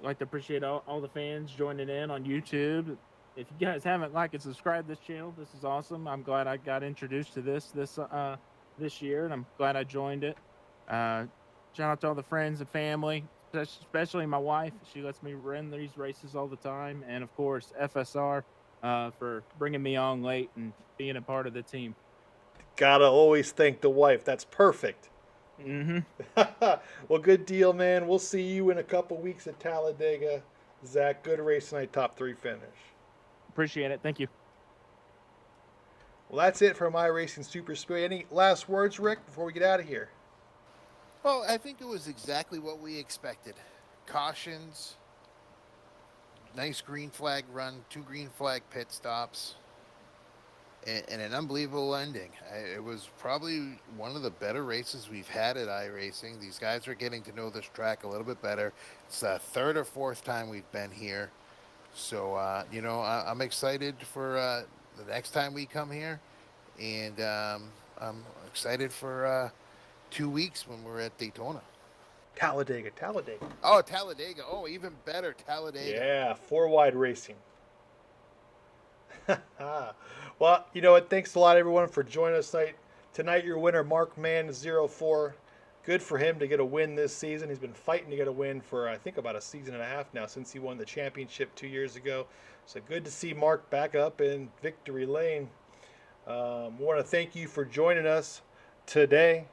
like to appreciate all the fans joining in on YouTube. If you guys haven't liked and subscribed this channel, this is awesome. I'm glad I got introduced to this year, and I'm glad I joined it. Shout out to all the friends and family, especially my wife. She lets me run these races all the time, and of course FSR for bringing me on late and being a part of the team. Gotta always thank the wife. That's perfect. Mm-hmm. Well, good deal, man. We'll see you in a couple weeks at Talladega. Zach, good race tonight, top 3 finish. Appreciate it. Thank you. Well, that's it for my Racing Super Speedway. Any last words, Rick, before we get out of here? Well, I think it was exactly what we expected. Cautions, nice green flag run, 2 green flag pit stops, and an unbelievable ending. It was probably one of the better races we've had at iRacing. These guys are getting to know this track a little bit better. It's the 3rd or 4th time we've been here. So, I'm excited for the next time we come here. And I'm excited for 2 weeks when we're at Daytona. Talladega. Oh, Talladega. Oh, even better, Talladega. Yeah, 4-wide racing. Well, you know what? Thanks a lot, everyone, for joining us tonight. Tonight, your winner, Mark Mann, 04. Good for him to get a win this season. He's been fighting to get a win for, I think, about a season and a half now since he won the championship 2 years ago. So good to see Mark back up in victory lane. We want to thank you for joining us today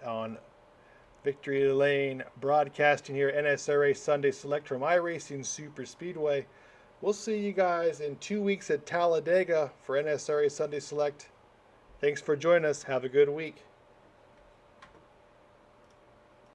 on Victory Lane Broadcasting here, NSRA Sunday Select from iRacing Super Speedway. We'll see you guys in 2 weeks at Talladega for NSRA Sunday Select. Thanks for joining us. Have a good week.